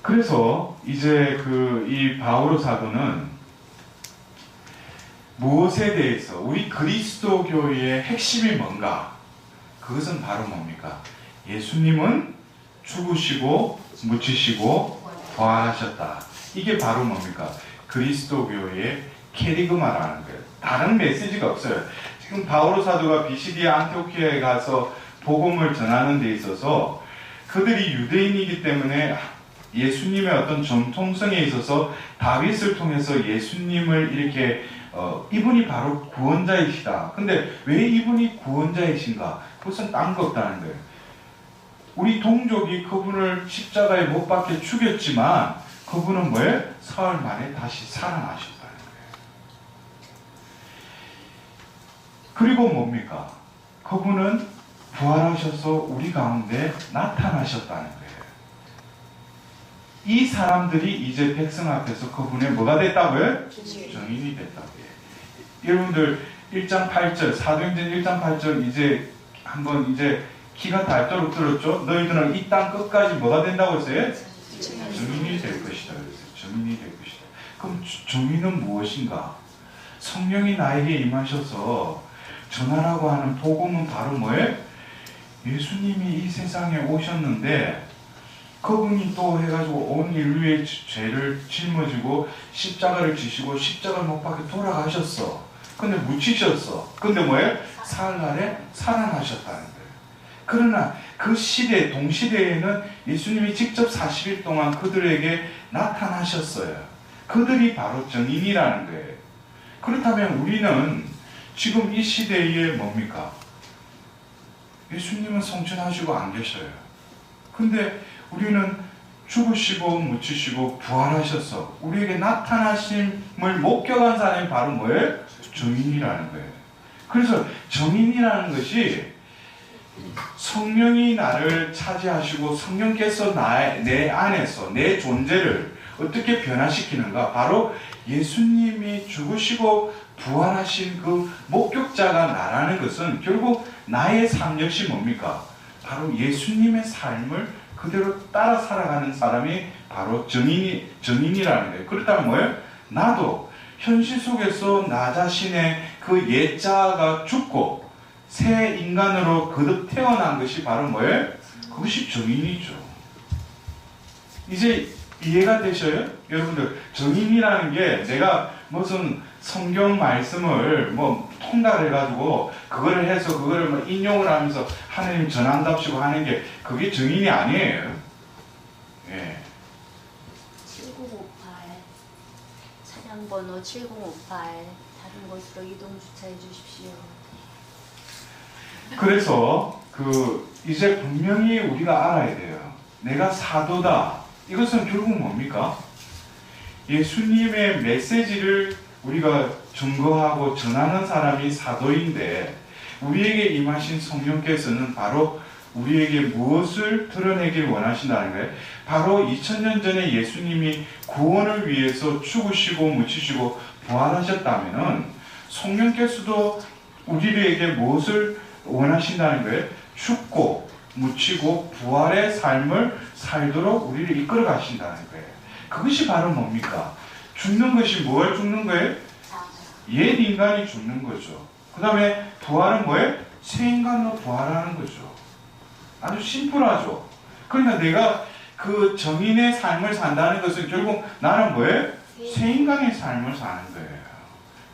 A: 그래서 이제 이 바오로 사도는 무엇에 대해서 우리 그리스도교의 핵심이 뭔가? 그것은 바로 뭡니까? 예수님은 죽으시고 묻히시고 부활하셨다. 이게 바로 뭡니까? 그리스도교의 캐리그마라는 거예요. 다른 메시지가 없어요. 지금 바오로 사도가 비시디아 안티오키아에 가서 복음을 전하는 데 있어서 그들이 유대인이기 때문에 예수님의 어떤 정통성에 있어서 다윗을 통해서 예수님을 이렇게 이분이 바로 구원자이시다. 근데 왜 이분이 구원자이신가? 그것은 딴 거 없다는 거예요. 우리 동족이 그분을 십자가에 못 박혀 죽였지만 그분은 뭐예요? 사흘 만에 다시 살아나셨다는 거예요. 그리고 뭡니까? 그분은 부활하셔서 우리 가운데 나타나셨다는 거예요. 이 사람들이 이제 백성 앞에서 그분의 뭐가 됐다고요? 증인이 됐다고요. 여러분들 1장 8절 사도행전 1장 8절 이제 한번 이제 기가 닳도록 들었죠? 너희들은 이 땅 끝까지 뭐가 된다고 했어요? 증인이 될 것이다. 증인이 될 것이다. 그럼 증인은 무엇인가? 성령이 나에게 임하셔서 전하라고 하는 복음은 바로 뭐예요? 예수님이 이 세상에 오셨는데 그분이 또 해가지고 온 인류의 죄를 짊어지고 십자가를 지시고 십자가를 못 박혀 돌아가셨어. 근데 묻히셨어. 근데 뭐예요? 사흘날에 살아나셨다는 거예요. 그러나 그 시대, 동시대에는 예수님이 직접 40일 동안 그들에게 나타나셨어요. 그들이 바로 증인이라는 거예요. 그렇다면 우리는 지금 이 시대에 뭡니까? 예수님은 성천하시고 안 계셔요. 근데 우리는 죽으시고 묻히시고 부활하셔서 우리에게 나타나심을 목격한 사람이 바로 뭐예요? 증인이라는 거예요. 그래서 증인이라는 것이 성령이 나를 차지하시고 성령께서 내 안에서 내 존재를 어떻게 변화시키는가? 바로 예수님이 죽으시고 부활하신 그 목격자가 나라는 것은 결국 나의 삶 역시 뭡니까? 바로 예수님의 삶을 그대로 따라 살아가는 사람이 바로 증인이라는 거예요. 그렇다면 뭐예요? 나도 현실 속에서 나 자신의 그 옛자가 죽고 새 인간으로 거듭 태어난 것이 바로 뭐예요? 그것이 증인이죠. 이제 이해가 되셔요? 여러분들, 증인이라는 게 내가 무슨 성경 말씀을 뭐 통달해가지고 그거를 해서 그거를 뭐 인용을 하면서 하나님 전한답시고 하는 게 그게 증인이 아니에요. 예.
B: 7058 차량번호 7058 다른 곳으로 이동 주차해 주십시오.
A: 그래서 이제 분명히 우리가 알아야 돼요. 내가 사도다. 이것은 결국 뭡니까? 예수님의 메시지를 우리가 증거하고 전하는 사람이 사도인데 우리에게 임하신 성령께서는 바로 우리에게 무엇을 드러내길 원하신다는 거예요? 바로 2000년 전에 예수님이 구원을 위해서 죽으시고 묻히시고 부활하셨다면 성령께서도 우리에게 무엇을 원하신다는 거예요? 죽고 묻히고 부활의 삶을 살도록 우리를 이끌어 가신다는 거예요. 그것이 바로 뭡니까? 죽는 것이 뭘 죽는 거예요? 옛 인간이 죽는 거죠. 그 다음에 부활은 뭐예요? 새 인간으로 부활하는 거죠. 아주 심플하죠. 그러니까 내가 그 정인의 삶을 산다는 것은 결국 나는 뭐예요? 새 인간의 삶을 사는 거예요.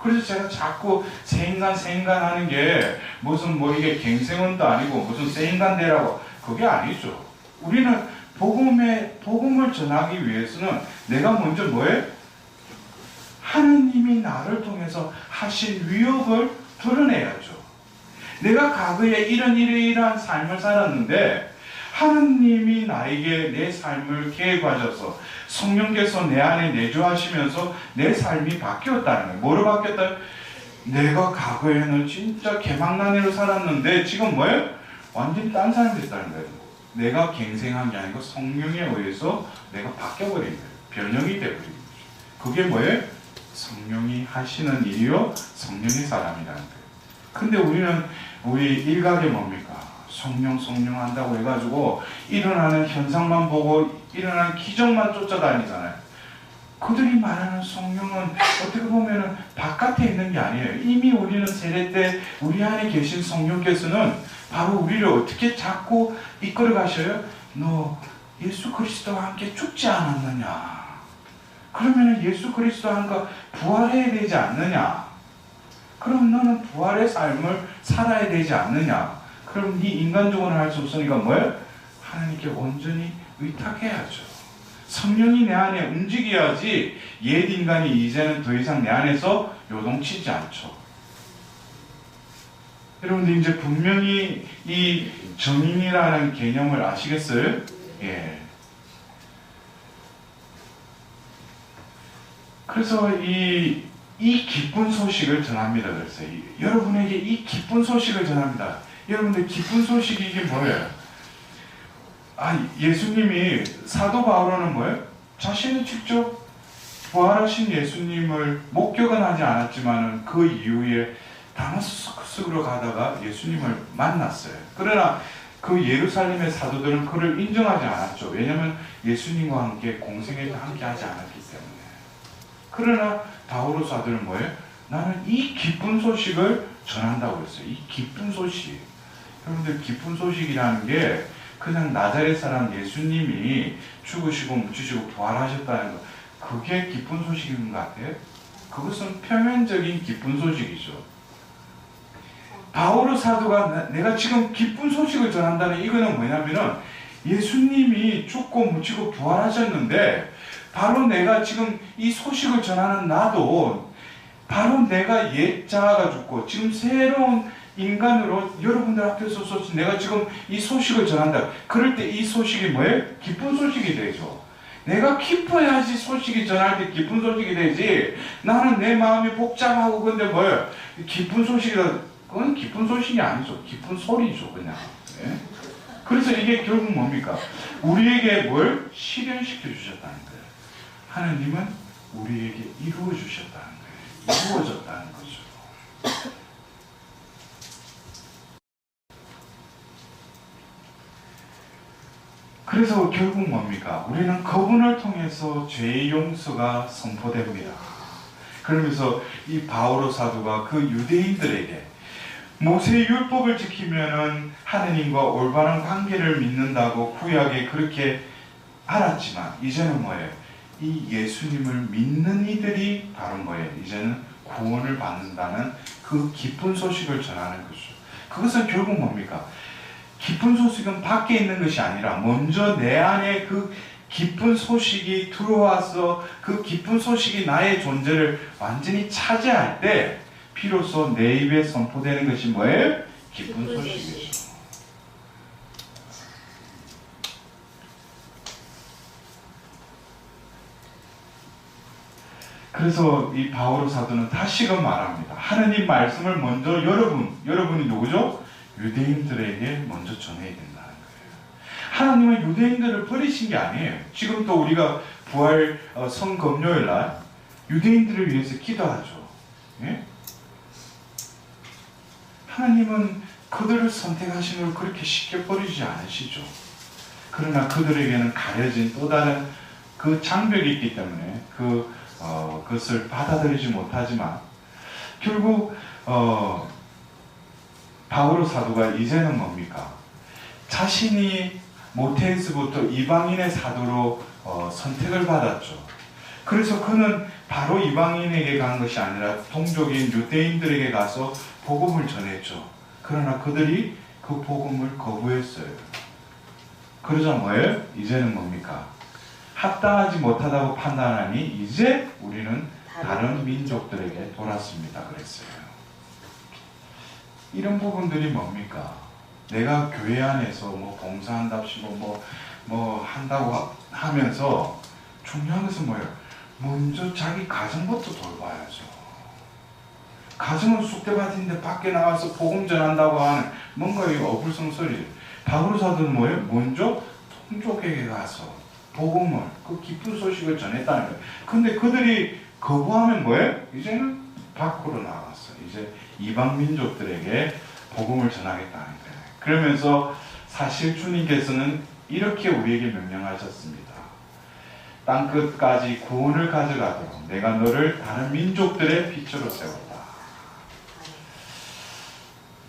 A: 그래서 제가 자꾸 새 인간 하는 게 무슨 뭐 이게 갱생원도 아니고 무슨 새 인간 되라고 그게 아니죠. 우리는 복음을 전하기 위해서는 내가 먼저 뭐예요? 하느님이 나를 통해서 하신 위협을 드러내야죠. 내가 과거에 이러한 삶을 살았는데 하느님이 나에게 내 삶을 계획하셔서 성령께서 내 안에 내주하시면서 내 삶이 바뀌었다는 거예요. 뭐로 바뀌었다? 내가 과거에는 진짜 개망나니로 살았는데 지금 뭐예요? 완전히 딴 사람이 됐다는 거예요. 내가 갱생한 게 아니고 성령에 의해서 내가 바뀌어버린 거예요. 변형이 되어버린 거죠. 그게 뭐예요? 성령이 하시는 일이요 성령의 사람이라는 거예요. 근데 우리 일각에 뭡니까? 성령 한다고 해가지고 일어나는 현상만 보고 일어나는 기적만 쫓아다니잖아요. 그들이 말하는 성령은 어떻게 보면 바깥에 있는 게 아니에요. 이미 우리는 세례 때 우리 안에 계신 성령께서는 바로 우리를 어떻게 자꾸 이끌어 가셔요? 너 예수 그리스도와 함께 죽지 않았느냐? 그러면 예수 그리스도와 함께 부활해야 되지 않느냐? 그럼 너는 부활의 삶을 살아야 되지 않느냐? 그럼 네 인간적으로 할 수 없으니까 뭐예요? 하나님께 온전히 의탁해야죠. 성령이 내 안에 움직여야지 옛 인간이 이제는 더 이상 내 안에서 요동치지 않죠. 여러분들 이제 분명히 이 정인이라는 개념을 아시겠어요? 예. 그래서 이 기쁜 소식을 전합니다. 그랬어요. 여러분에게 이 기쁜 소식을 전합니다. 여러분들 기쁜 소식이 이게 뭐예요? 예수님이 사도 바울은 뭐예요? 자신은 직접 부활하신 예수님을 목격은 하지 않았지만 그 이후에 다마스쿠스로 가다가 예수님을 만났어요. 그러나 그 예루살렘의 사도들은 그를 인정하지 않았죠. 왜냐하면 예수님과 함께 공생에 함께 하지 않았기 때문에. 그러나 바오로 사도는 뭐예요? 나는 이 기쁜 소식을 전한다고 했어요. 이 기쁜 소식. 여러분들 기쁜 소식이라는 게 그냥 나자렛 사람 예수님이 죽으시고 묻히시고 부활하셨다는 것, 그게 기쁜 소식인 것 같아요. 그것은 표면적인 기쁜 소식이죠. 바오로 사도가 내가 지금 기쁜 소식을 전한다는 이거는 뭐냐면은 예수님이 죽고 묻히고 부활하셨는데 바로 내가 지금 이 소식을 전하는 나도 바로 내가 옛 자아가 죽고 지금 새로운 인간으로 여러분들 앞에 서서 내가 지금 이 소식을 전한다. 그럴 때 이 소식이 뭐예요? 기쁜 소식이 되죠. 내가 기뻐야지 소식이 전할 때 기쁜 소식이 되지. 나는 내 마음이 복잡하고 근데 뭐예요? 기쁜 소식이라 그건 기쁜 소식이 아니죠. 기쁜 소리죠, 그냥. 네? 그래서 이게 결국 뭡니까? 우리에게 뭘 실현시켜 주셨다는 거예요. 하나님은 우리에게 이루어 주셨다는 거예요. 이루어졌다는 거죠. 그래서 결국 뭡니까? 우리는 그분을 통해서 죄의 용서가 선포됩니다. 그러면서 이 바오로 사도가 그 유대인들에게 모세의 율법을 지키면은 하느님과 올바른 관계를 믿는다고 구약에 그렇게 알았지만 이제는 뭐예요? 이 예수님을 믿는 이들이 바로 뭐예요? 이제는 구원을 받는다는 그 기쁜 소식을 전하는 거죠. 그것은 결국 뭡니까? 기쁜 소식은 밖에 있는 것이 아니라 먼저 내 안에 그 기쁜 소식이 들어와서 그 기쁜 소식이 나의 존재를 완전히 차지할 때 비로소 내 입에 선포되는 것이 뭐예요? 기쁜 소식이죠. 그래서 이 바오로 사도는 다시금 말합니다. 하느님 말씀을 먼저 여러분이 누구죠? 유대인들에게 먼저 전해야 된다는 거예요. 하나님은 유대인들을 버리신 게 아니에요. 지금 또 우리가 부활 성금요일 날 유대인들을 위해서 기도하죠. 예? 하나님은 그들을 선택하신 걸 그렇게 쉽게 버리지 않으시죠. 그러나 그들에게는 가려진 또 다른 그 장벽이 있기 때문에 그것을 받아들이지 못하지만 결국 바오로 사도가 이제는 뭡니까? 자신이 모태에서부터 이방인의 사도로 선택을 받았죠. 그래서 그는 바로 이방인에게 간 것이 아니라 동족인 유대인들에게 가서 복음을 전했죠. 그러나 그들이 그 복음을 거부했어요. 그러자 뭐예요? 이제는 뭡니까? 합당하지 못하다고 판단하니 이제 우리는 다른 민족들에게 돌았습니다. 그랬어요. 이런 부분들이 뭡니까? 내가 교회 안에서 봉사한답시고 한다고 하면서 중요한 것은 뭐예요? 먼저 자기 가정부터 돌봐야죠. 가정은 쑥대밭인데 밖에 나와서 복음 전한다고 하는 뭔가 이 어불성설이. 바오로 사도는 뭐예요? 먼저 동족에게 가서 복음을, 그 기쁜 소식을 전했다는 거예요. 근데 그들이 거부하면 뭐예요? 이제는 밖으로 나갔어요. 이제 이방 민족들에게 복음을 전하겠다는 거예요. 그러면서 사실 주님께서는 이렇게 우리에게 명령하셨습니다. 땅끝까지 구원을 가져가도록 내가 너를 다른 민족들의 빛으로 세웠다.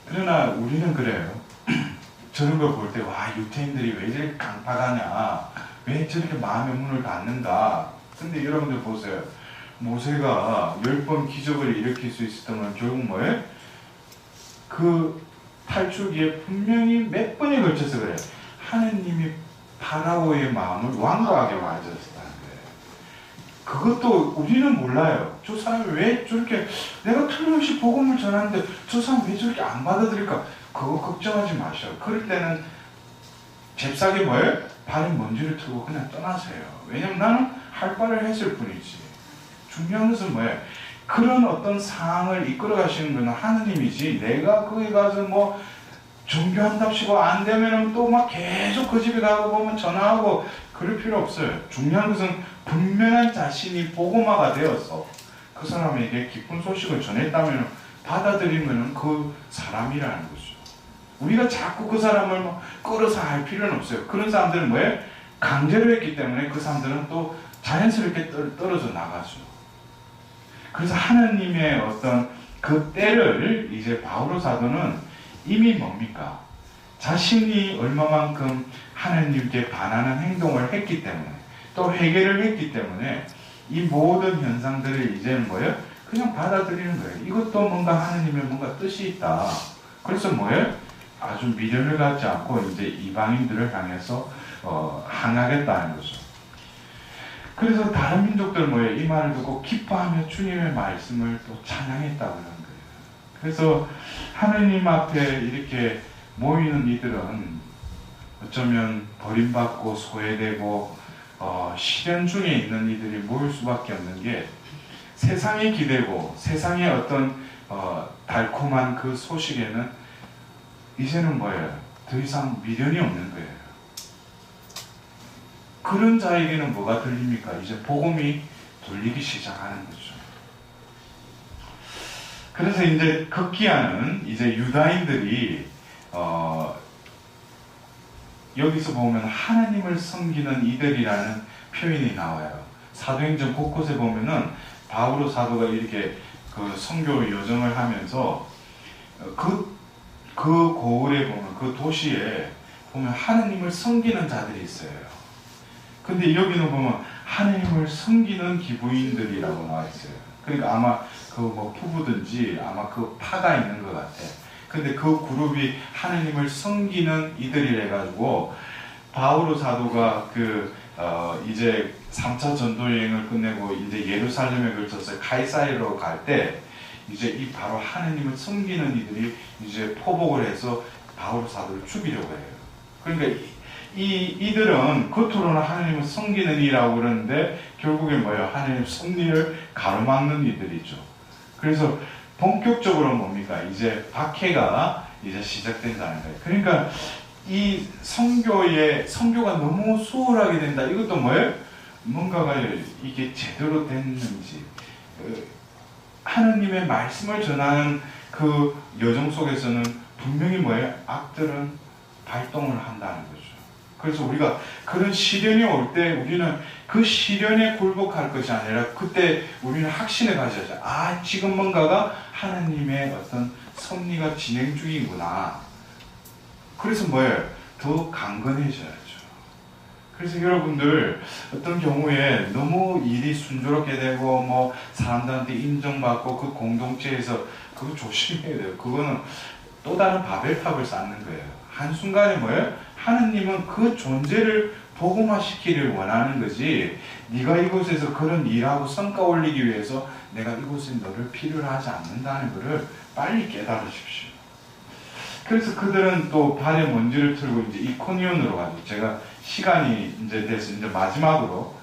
A: 그러나 우리는 그래요. 저런 걸 볼 때 와, 유태인들이 왜 저렇게 강팍하냐, 왜 저렇게 마음의 문을 닫는가. 근데 여러분들 보세요. 모세가 10번 기적을 일으킬 수 있었던 결국 뭐예요? 그 탈출기에 분명히 몇 번에 걸쳐서 그래요. 하느님이 파라오의 마음을 완고하게 만들었다는 거예요. 그것도 우리는 몰라요. 저 사람이 왜 저렇게, 내가 틀림없이 복음을 전하는데 저 사람 왜 저렇게 안 받아들일까? 그거 걱정하지 마셔요. 그럴 때는 잽싸게 뭐예요? 발에 먼지를 틀고 그냥 떠나세요. 왜냐면 나는 할 바를 했을 뿐이지. 중요한 것은 뭐예요? 그런 어떤 상황을 이끌어 가시는 것은 하느님이지, 내가 거기 가서 뭐 종교한답시고 안 되면은 또 막 계속 그 집에 가고 보면 전화하고 그럴 필요 없어요. 중요한 것은 분명한 자신이 복음화가 되어서 그 사람에게 기쁜 소식을 전했다면 받아들이는 것은 그 사람이라는 거죠. 우리가 자꾸 그 사람을 뭐 끌어서 할 필요는 없어요. 그런 사람들은 뭐예요? 강제로 했기 때문에 그 사람들은 또 자연스럽게 떨어져 나가죠. 그래서 하나님의 어떤 그 때를 이제 바오로 사도는 이미 뭡니까? 자신이 얼마만큼 하나님께 반하는 행동을 했기 때문에, 또 회개를 했기 때문에 이 모든 현상들을 이제는 뭐예요? 그냥 받아들이는 거예요. 이것도 뭔가 하나님의 뭔가 뜻이 있다. 그래서 뭐예요? 아주 미련을 갖지 않고 이제 이방인들을 향해서 항하겠다는 거죠. 그래서 다른 민족들은 뭐예요? 이 말을 듣고 기뻐하며 주님의 말씀을 또 찬양했다고 하는 거예요. 그래서 하느님 앞에 이렇게 모이는 이들은 어쩌면 버림받고 소외되고 시련 중에 있는 이들이 모일 수밖에 없는 게, 세상에 기대고 세상의 어떤 달콤한 그 소식에는 이제는 뭐예요? 더 이상 미련이 없는 거예요. 그런 자에게는 뭐가 들립니까? 이제 복음이 들리기 시작하는 거죠. 그래서 이제 극기야는 이제 유다인들이 여기서 보면 하나님을 섬기는 이들이라는 표현이 나와요. 사도행전 곳곳에 보면은 바오로 사도가 이렇게 그 선교 여정을 하면서 그 고을에 보면, 그 도시에 보면 하나님을 섬기는 자들이 있어요. 근데 여기는 보면 하나님을 섬기는 기부인들이라고 나와 있어요. 그러니까 아마 그 뭐 부부든지 아마 그 파가 있는 것 같아. 근데 그 그룹이 하나님을 섬기는 이들이래 가지고 바오로 사도가 이제 3차 전도 여행을 끝내고 이제 예루살렘에 걸쳐서 카이사리로 갈 때 이제 이 바로 하나님을 섬기는 이들이 이제 포복을 해서 바오로 사도를 죽이려고 해요. 그러니까 이들은 겉으로는 하나님을 섬기는 이라고 그러는데 결국에 뭐예요? 하나님 섭리를 가로막는 이들이죠. 그래서 본격적으로 뭡니까? 이제 박해가 이제 시작된다는 거예요. 그러니까 이 선교가 너무 수월하게 된다. 이것도 뭐예요? 뭔가가 이게 제대로 됐는지, 하나님의 말씀을 전하는 그 여정 속에서는 분명히 뭐예요? 악들은 발동을 한다는 거죠. 그래서 우리가 그런 시련이 올 때 우리는 그 시련에 굴복할 것이 아니라 그때 우리는 확신을 가져야죠. 아, 지금 뭔가가 하나님의 어떤 섭리가 진행 중이구나. 그래서 뭐예요? 더 강건해져야죠. 그래서 여러분들 어떤 경우에 너무 일이 순조롭게 되고 뭐 사람들한테 인정받고 그 공동체에서 그거 조심해야 돼요. 그거는 또 다른 바벨탑을 쌓는 거예요. 한순간에 뭐예요? 하느님은 그 존재를 복음화시키기를 원하는 거지, 네가 이곳에서 그런 일하고 성과 올리기 위해서 내가 이곳에 너를 필요로 하지 않는다는 것을 빨리 깨달으십시오. 그래서 그들은 또 발에 먼지를 틀고 이제 이코니온으로 가죠. 제가 시간이 이제 돼서 이제 마지막으로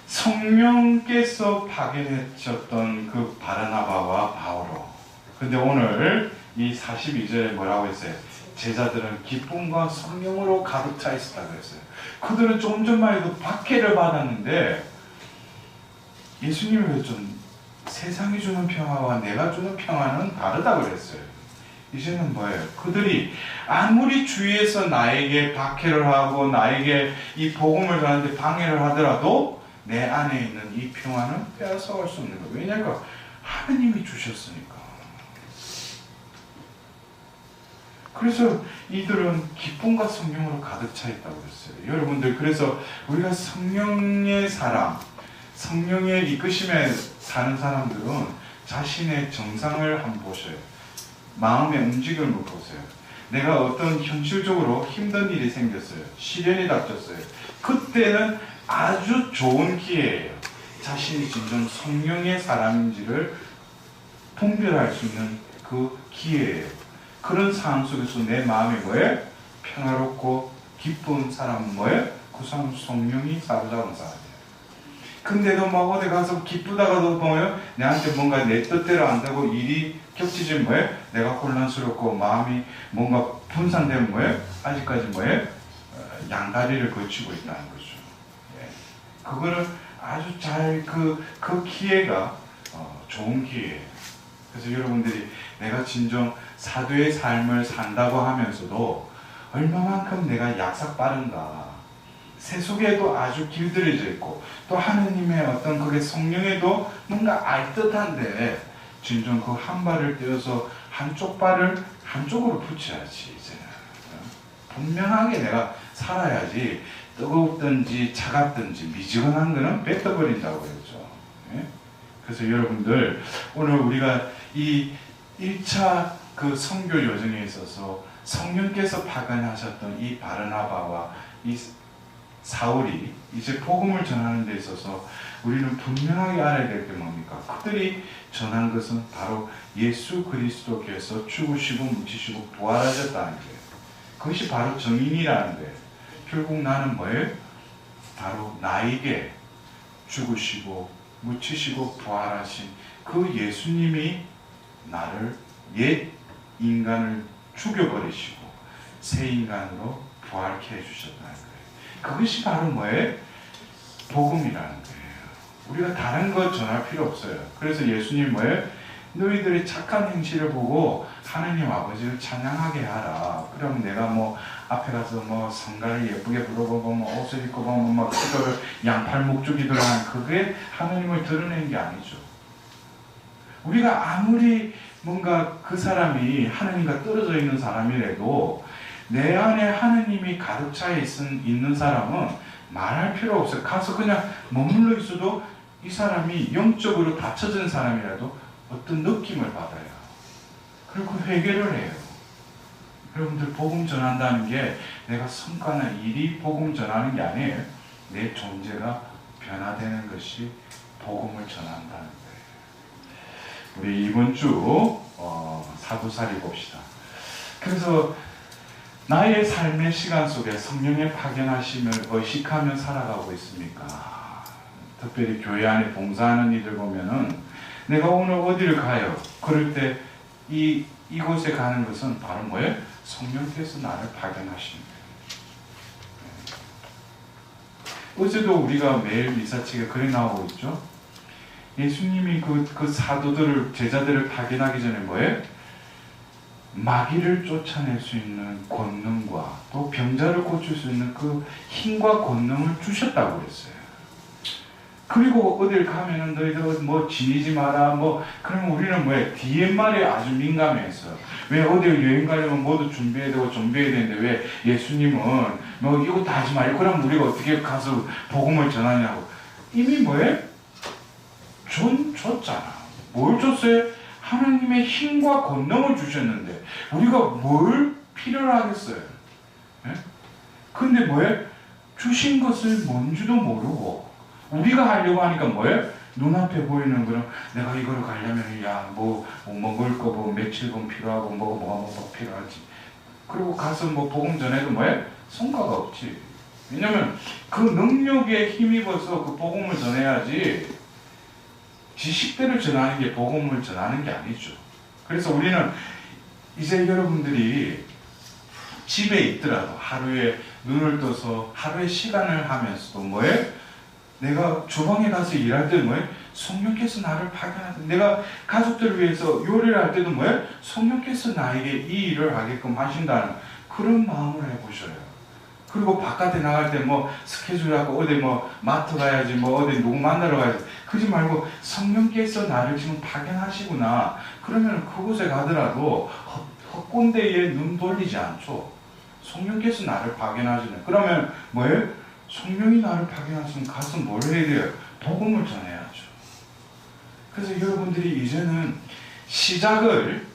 A: 성령께서 파견해줬던 그 바르나바와 바오로. 근데 오늘 이 42절에 뭐라고 했어요? 제자들은 기쁨과 성령으로 가득 차 있었다고 했어요. 그들은 조금 전만 해도 박해를 받았는데 예수님이 좀 세상이 주는 평화와 내가 주는 평화는 다르다고 그랬어요. 이제는 뭐예요? 그들이 아무리 주위에서 나에게 박해를 하고 나에게 이 복음을 전하는데 방해를 하더라도 내 안에 있는 이 평화는 빼앗아갈 수 없는 거예요. 왜냐하면 하느님이 주셨으니까. 그래서 이들은 기쁨과 성령으로 가득 차 있다고 했어요. 여러분들, 그래서 우리가 성령의 사람, 성령의 이끄심에 사는 사람들은 자신의 정상을 한번 보셔요. 마음의 움직임을 보세요. 내가 어떤 현실적으로 힘든 일이 생겼어요. 시련이 닥쳤어요. 그때는 아주 좋은 기회예요. 자신이 진정 성령의 사람인지를 분별할 수 있는 그 기회예요. 그런 상황 속에서 내 마음이 뭐예요? 평화롭고 기쁜 사람은 뭐예요? 그 사람은 성령이 사로잡은 사람이에요. 근데도 막 어디 가서 기쁘다가도 뭐예요? 내한테 뭔가 내 뜻대로 안 되고 일이 겹치지 뭐예요? 내가 혼란스럽고 마음이 뭔가 분산되면 뭐예요? 아직까지 뭐예요? 양다리를 거치고 있다는 거죠. 예. 그거를 아주 잘 그 기회가 좋은 기회예요. 그래서 여러분들이 내가 진정 사도의 삶을 산다고 하면서도 얼마만큼 내가 약삭 빠른가, 세속에도 아주 길들여져 있고 또 하느님의 어떤 그게 성령에도 뭔가 알듯한데 진정 그 한 발을 떼어서 한쪽 발을 한쪽으로 붙여야지. 이제는 분명하게 내가 살아야지. 뜨겁든지 차갑든지 미지근한 거는 뱉어버린다고 그랬죠. 예? 그래서 여러분들, 오늘 우리가 이 1차 그 선교 여정에 있어서 성령께서 파견하셨던 이 바르나바와 이 사울이 이제 복음을 전하는 데 있어서 우리는 분명하게 알아야 될 게 뭡니까? 그들이 전한 것은 바로 예수 그리스도께서 죽으시고 묻히시고 부활하셨다는 거예요. 그것이 바로 정인이라는 거예요. 결국 나는 뭐예요? 바로 나에게 죽으시고 묻히시고 부활하신 그 예수님이 나를 옛 인간을 죽여버리시고 새 인간으로 부활케 해주셨다는 거예요. 그것이 바로 뭐예요? 복음이라는 거예요. 우리가 다른 것 전할 필요 없어요. 그래서 예수님 뭐예요? 너희들의 착한 행실을 보고 하느님 아버지를 찬양하게 하라. 그럼 내가 뭐 앞에 가서 뭐 성가를 예쁘게 부르고 뭐 옷을 입고 뭐 그거를 양팔 목주기들 하는 그게 하느님을 드러내는 게 아니죠. 우리가 아무리 뭔가 그 사람이 하느님과 떨어져 있는 사람이라도 내 안에 하느님이 가득 차 있는 사람은 말할 필요 없어요. 가서 그냥 머물러 있어도 이 사람이 영적으로 닫혀진 사람이라도 어떤 느낌을 받아요. 그리고 회개를 해요. 여러분들, 복음 전한다는 게 내가 성과나 일이 복음 전하는 게 아니에요. 내 존재가 변화되는 것이 복음을 전한다는 거예요. 우리 이번 주 사도살이 봅시다. 그래서 나의 삶의 시간 속에 성령의 파견하심을 의식하며 살아가고 있습니까? 특별히 교회 안에 봉사하는 이들 보면은 내가 오늘 어디를 가요? 그럴 때 이곳에 가는 것은 바로 뭐예요? 성령께서 나를 파견하시는 거예요. 어제도 우리가 매일 미사책에 글이 나오고 있죠? 예수님이 그 사도들을, 제자들을 파견하기 전에 뭐예요? 마귀를 쫓아낼 수 있는 권능과 또 병자를 고칠 수 있는 그 힘과 권능을 주셨다고 그랬어요. 그리고 어딜 가면은 너희들 뭐 지니지 마라 그러면 우리는 뭐예요? 뒤에 말에 아주 민감해서 왜 어딜 여행 가려면 모두 준비해야 되고 준비해야 되는데 왜 예수님은 뭐 이거 다 하지 말고 그럼 우리가 어떻게 가서 복음을 전하냐고. 이미 뭐예요? 줬잖아. 뭘 줬어요? 하나님의 힘과 권능을 주셨는데 우리가 뭘 필요로 하겠어요? 예? 근데 뭐예요? 주신 것을 뭔지도 모르고 우리가 하려고 하니까 뭐예요? 눈앞에 보이는 거는 내가 이걸 가려면 뭐 먹을 거 뭐 며칠분 필요하고 뭐가 필요하지. 그리고 가서 뭐 복음 전해도 뭐예요? 성과가 없지. 왜냐면 그 능력에 힘입어서 그 복음을 전해야지 지식대로 전하는 게 복음을 전하는 게 아니죠. 그래서 우리는 이제 여러분들이 집에 있더라도 하루에 눈을 떠서 하루에 시간을 하면서도 뭐예요? 내가 주방에 가서 일할 때 뭐예요? 성령께서 나를 파견하다. 내가 가족들을 위해서 요리를 할 때도 뭐예요? 성령께서 나에게 이 일을 하게끔 하신다는 그런 마음을 해보셔요. 그리고 바깥에 나갈 때 뭐 스케줄 하고 어디 뭐 마트 가야지 뭐 어디 누구 만나러 가야지 그러지 말고 성령께서 나를 지금 파견하시구나. 그러면 그곳에 가더라도 헛꼰대에 눈 돌리지 않죠. 성령께서 나를 파견하시네. 그러면 뭐예요? 성령이 나를 파견하시면 가서 뭘 해야 돼요? 복음을 전해야죠. 그래서 여러분들이 이제는 시작을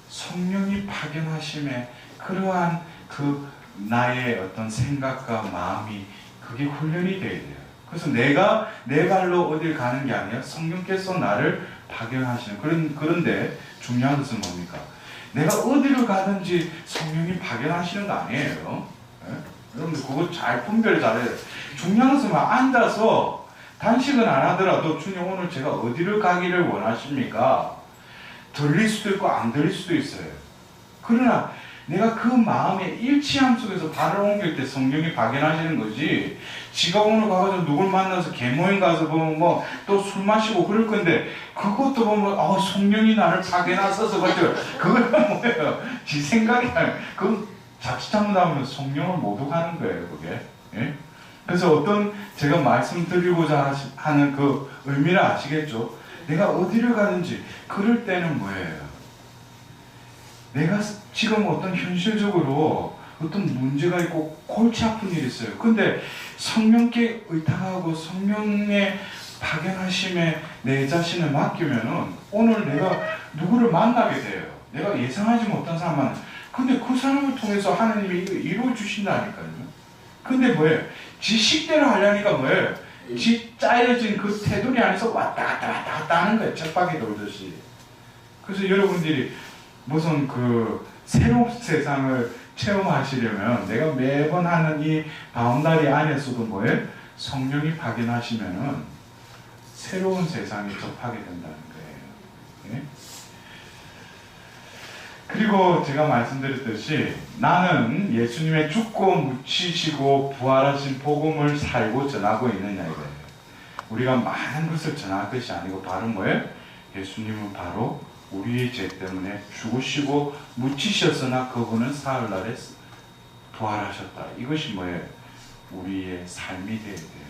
A: 성령이 파견하심에 그러한 그 나의 어떤 생각과 마음이 그게 훈련이 돼야 돼요. 그래서 내가 내 발로 어딜 가는 게 아니라 성령께서 나를 파견하시는 그런데 중요한 것은 뭡니까? 내가 어디를 가든지 성령이 파견하시는 거 아니에요. 네? 여러분들 그거 잘 분별 잘해요. 중요한 것은 앉아서 단식은 안 하더라도 주님 오늘 제가 어디를 가기를 원하십니까? 들릴 수도 있고 안 들릴 수도 있어요. 그러나 내가 그 마음의 일치함 속에서 발을 옮길 때 성령이 파견하시는 거지. 지가 오늘 가가지고 누굴 만나서 개모임 가서 보면 뭐 또 술 마시고 그럴 건데 그것도 보면 성령이 나를 파견하셔서 그거는 뭐예요? 지 생각이 아니에요. 그건 자칫 잘못하면 성령을 모두 가는 거예요. 그게. 예? 그래서 어떤 제가 말씀드리고자 하는 그 의미를 아시겠죠? 내가 어디를 가든지 그럴 때는 뭐예요? 내가 지금 어떤 현실적으로 어떤 문제가 있고 골치 아픈 일이 있어요. 근데 성령께 의탁하고 성령의 파견하심에 내 자신을 맡기면은 오늘 내가 누구를 만나게 돼요. 내가 예상하지 못한 사람 만나. 근데 그 사람을 통해서 하나님이 이거 이루어 주신다니까요. 근데 뭐예요? 지 식대로 하려니까 뭐예요? 지 짜여진 그 테두리 안에서 왔다 갔다 하는 거예요. 쳇바퀴 돌듯이. 그래서 여러분들이 무슨 그 새로운 세상을 체험하시려면 내가 매번 하는 이 바운다리 안에서도 뭐예요? 성령이 파견하시면은 새로운 세상에 접하게 된다는 거예요. 예? 그리고 제가 말씀드렸듯이 나는 예수님의 죽고 묻히시고 부활하신 복음을 살고 전하고 있느냐 이거예요. 우리가 많은 것을 전할 것이 아니고 바로 뭐예요? 예수님은 바로 우리의 죄 때문에 죽으시고 묻히셨으나 그분은 사흘날에 부활하셨다. 이것이 뭐예요? 우리의 삶이 되어야 돼요.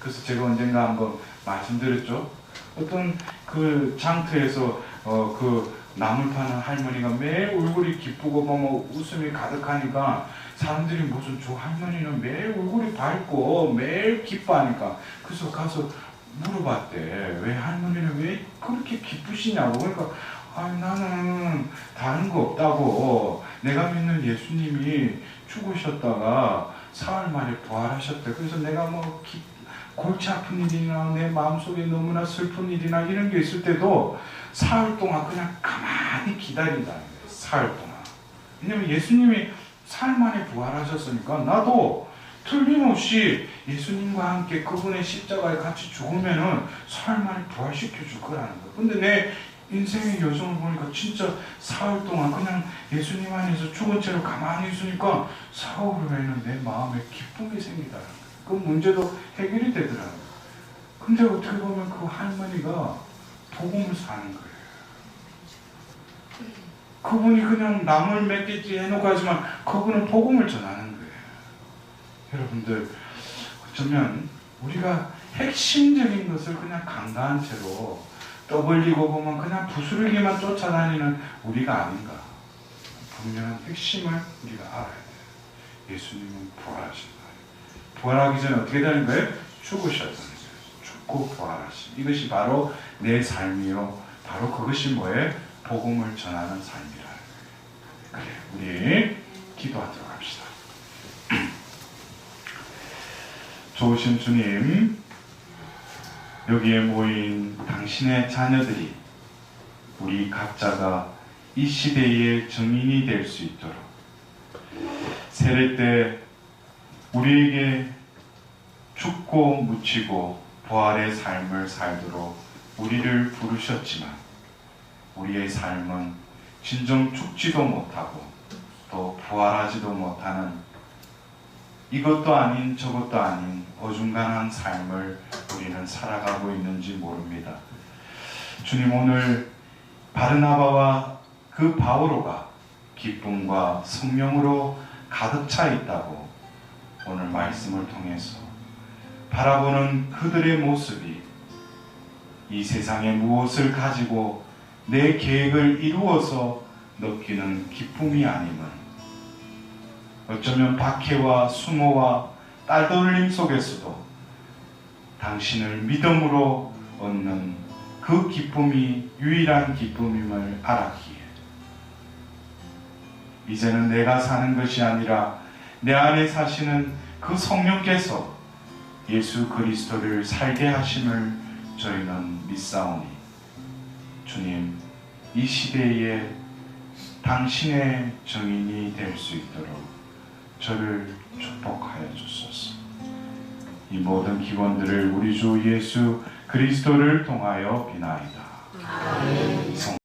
A: 그래서 제가 언젠가 한번 말씀드렸죠. 어떤 그 장터에서 그 나물 파는 할머니가 매일 얼굴이 기쁘고 뭐 웃음이 가득하니까 사람들이 무슨 저 할머니는 매일 얼굴이 밝고 매일 기뻐하니까 그래서 가서 물어봤대. 왜 할머니는 왜 그렇게 기쁘시냐고. 그러니까 나는 다른 거 없다고. 내가 믿는 예수님이 죽으셨다가 사흘 만에 부활하셨대. 그래서 내가 뭐 골치 아픈 일이나 내 마음속에 너무나 슬픈 일이나 이런 게 있을 때도 사흘 동안 그냥 가만히 기다린다는 거예요. 사흘 동안. 왜냐면 예수님이 사흘 만에 부활하셨으니까 나도 틀림없이 예수님과 함께 그분의 십자가에 같이 죽으면은 사흘 만에 부활시켜 줄 거라는 거예요. 근데 내 인생의 여정을 보니까 진짜 사흘 동안 그냥 예수님 안에서 죽은 채로 가만히 있으니까 사흘 후에는 내 마음에 기쁨이 생기다는 거예요. 그 문제도 해결이 되더라고요. 근데 어떻게 보면 그 할머니가 복음을 사는 거예요. 그분이 그냥 나물 몇 개지 해놓고 하지만 그분은 복음을 전하는 거예요. 여러분들 어쩌면 우리가 핵심적인 것을 그냥 간과한 채로 떠벌리고 보면 그냥 부스러기만 쫓아다니는 우리가 아닌가. 분명한 핵심을 우리가 알아야 돼요. 예수님은 부활하신다. 부활하기 전에 어떻게 되는 거예요? 죽으셨다는 거예요. 죽고 부활하신. 이것이 바로 내 삶이요. 바로 그것이 뭐예요? 복음을 전하는 삶이라. 그래, 우리 기도하도록 합시다. 좋으신 주님, 여기에 모인 당신의 자녀들이 우리 각자가 이 시대의 증인이 될 수 있도록 세례 때 우리에게 죽고 묻히고 부활의 삶을 살도록 우리를 부르셨지만 우리의 삶은 진정 죽지도 못하고 또 부활하지도 못하는 이것도 아닌 저것도 아닌 어중간한 삶을 우리는 살아가고 있는지 모릅니다. 주님, 오늘 바르나바와 그 바오로가 기쁨과 성령으로 가득 차 있다고 오늘 말씀을 통해서 바라보는 그들의 모습이 이 세상에 무엇을 가지고 내 계획을 이루어서 느끼는 기쁨이 아님은 어쩌면 박해와 수모와 딸돌림 속에서도 당신을 믿음으로 얻는 그 기쁨이 유일한 기쁨임을 알았기에 이제는 내가 사는 것이 아니라 내 안에 사시는 그 성령께서 예수 그리스도를 살게 하심을 저희는 믿사오니 주님, 이 시대에 당신의 증인이 될 수 있도록 저를 축복하여 주소서. 이 모든 기원들을 우리 주 예수 그리스도를 통하여 비나이다.
B: 아멘.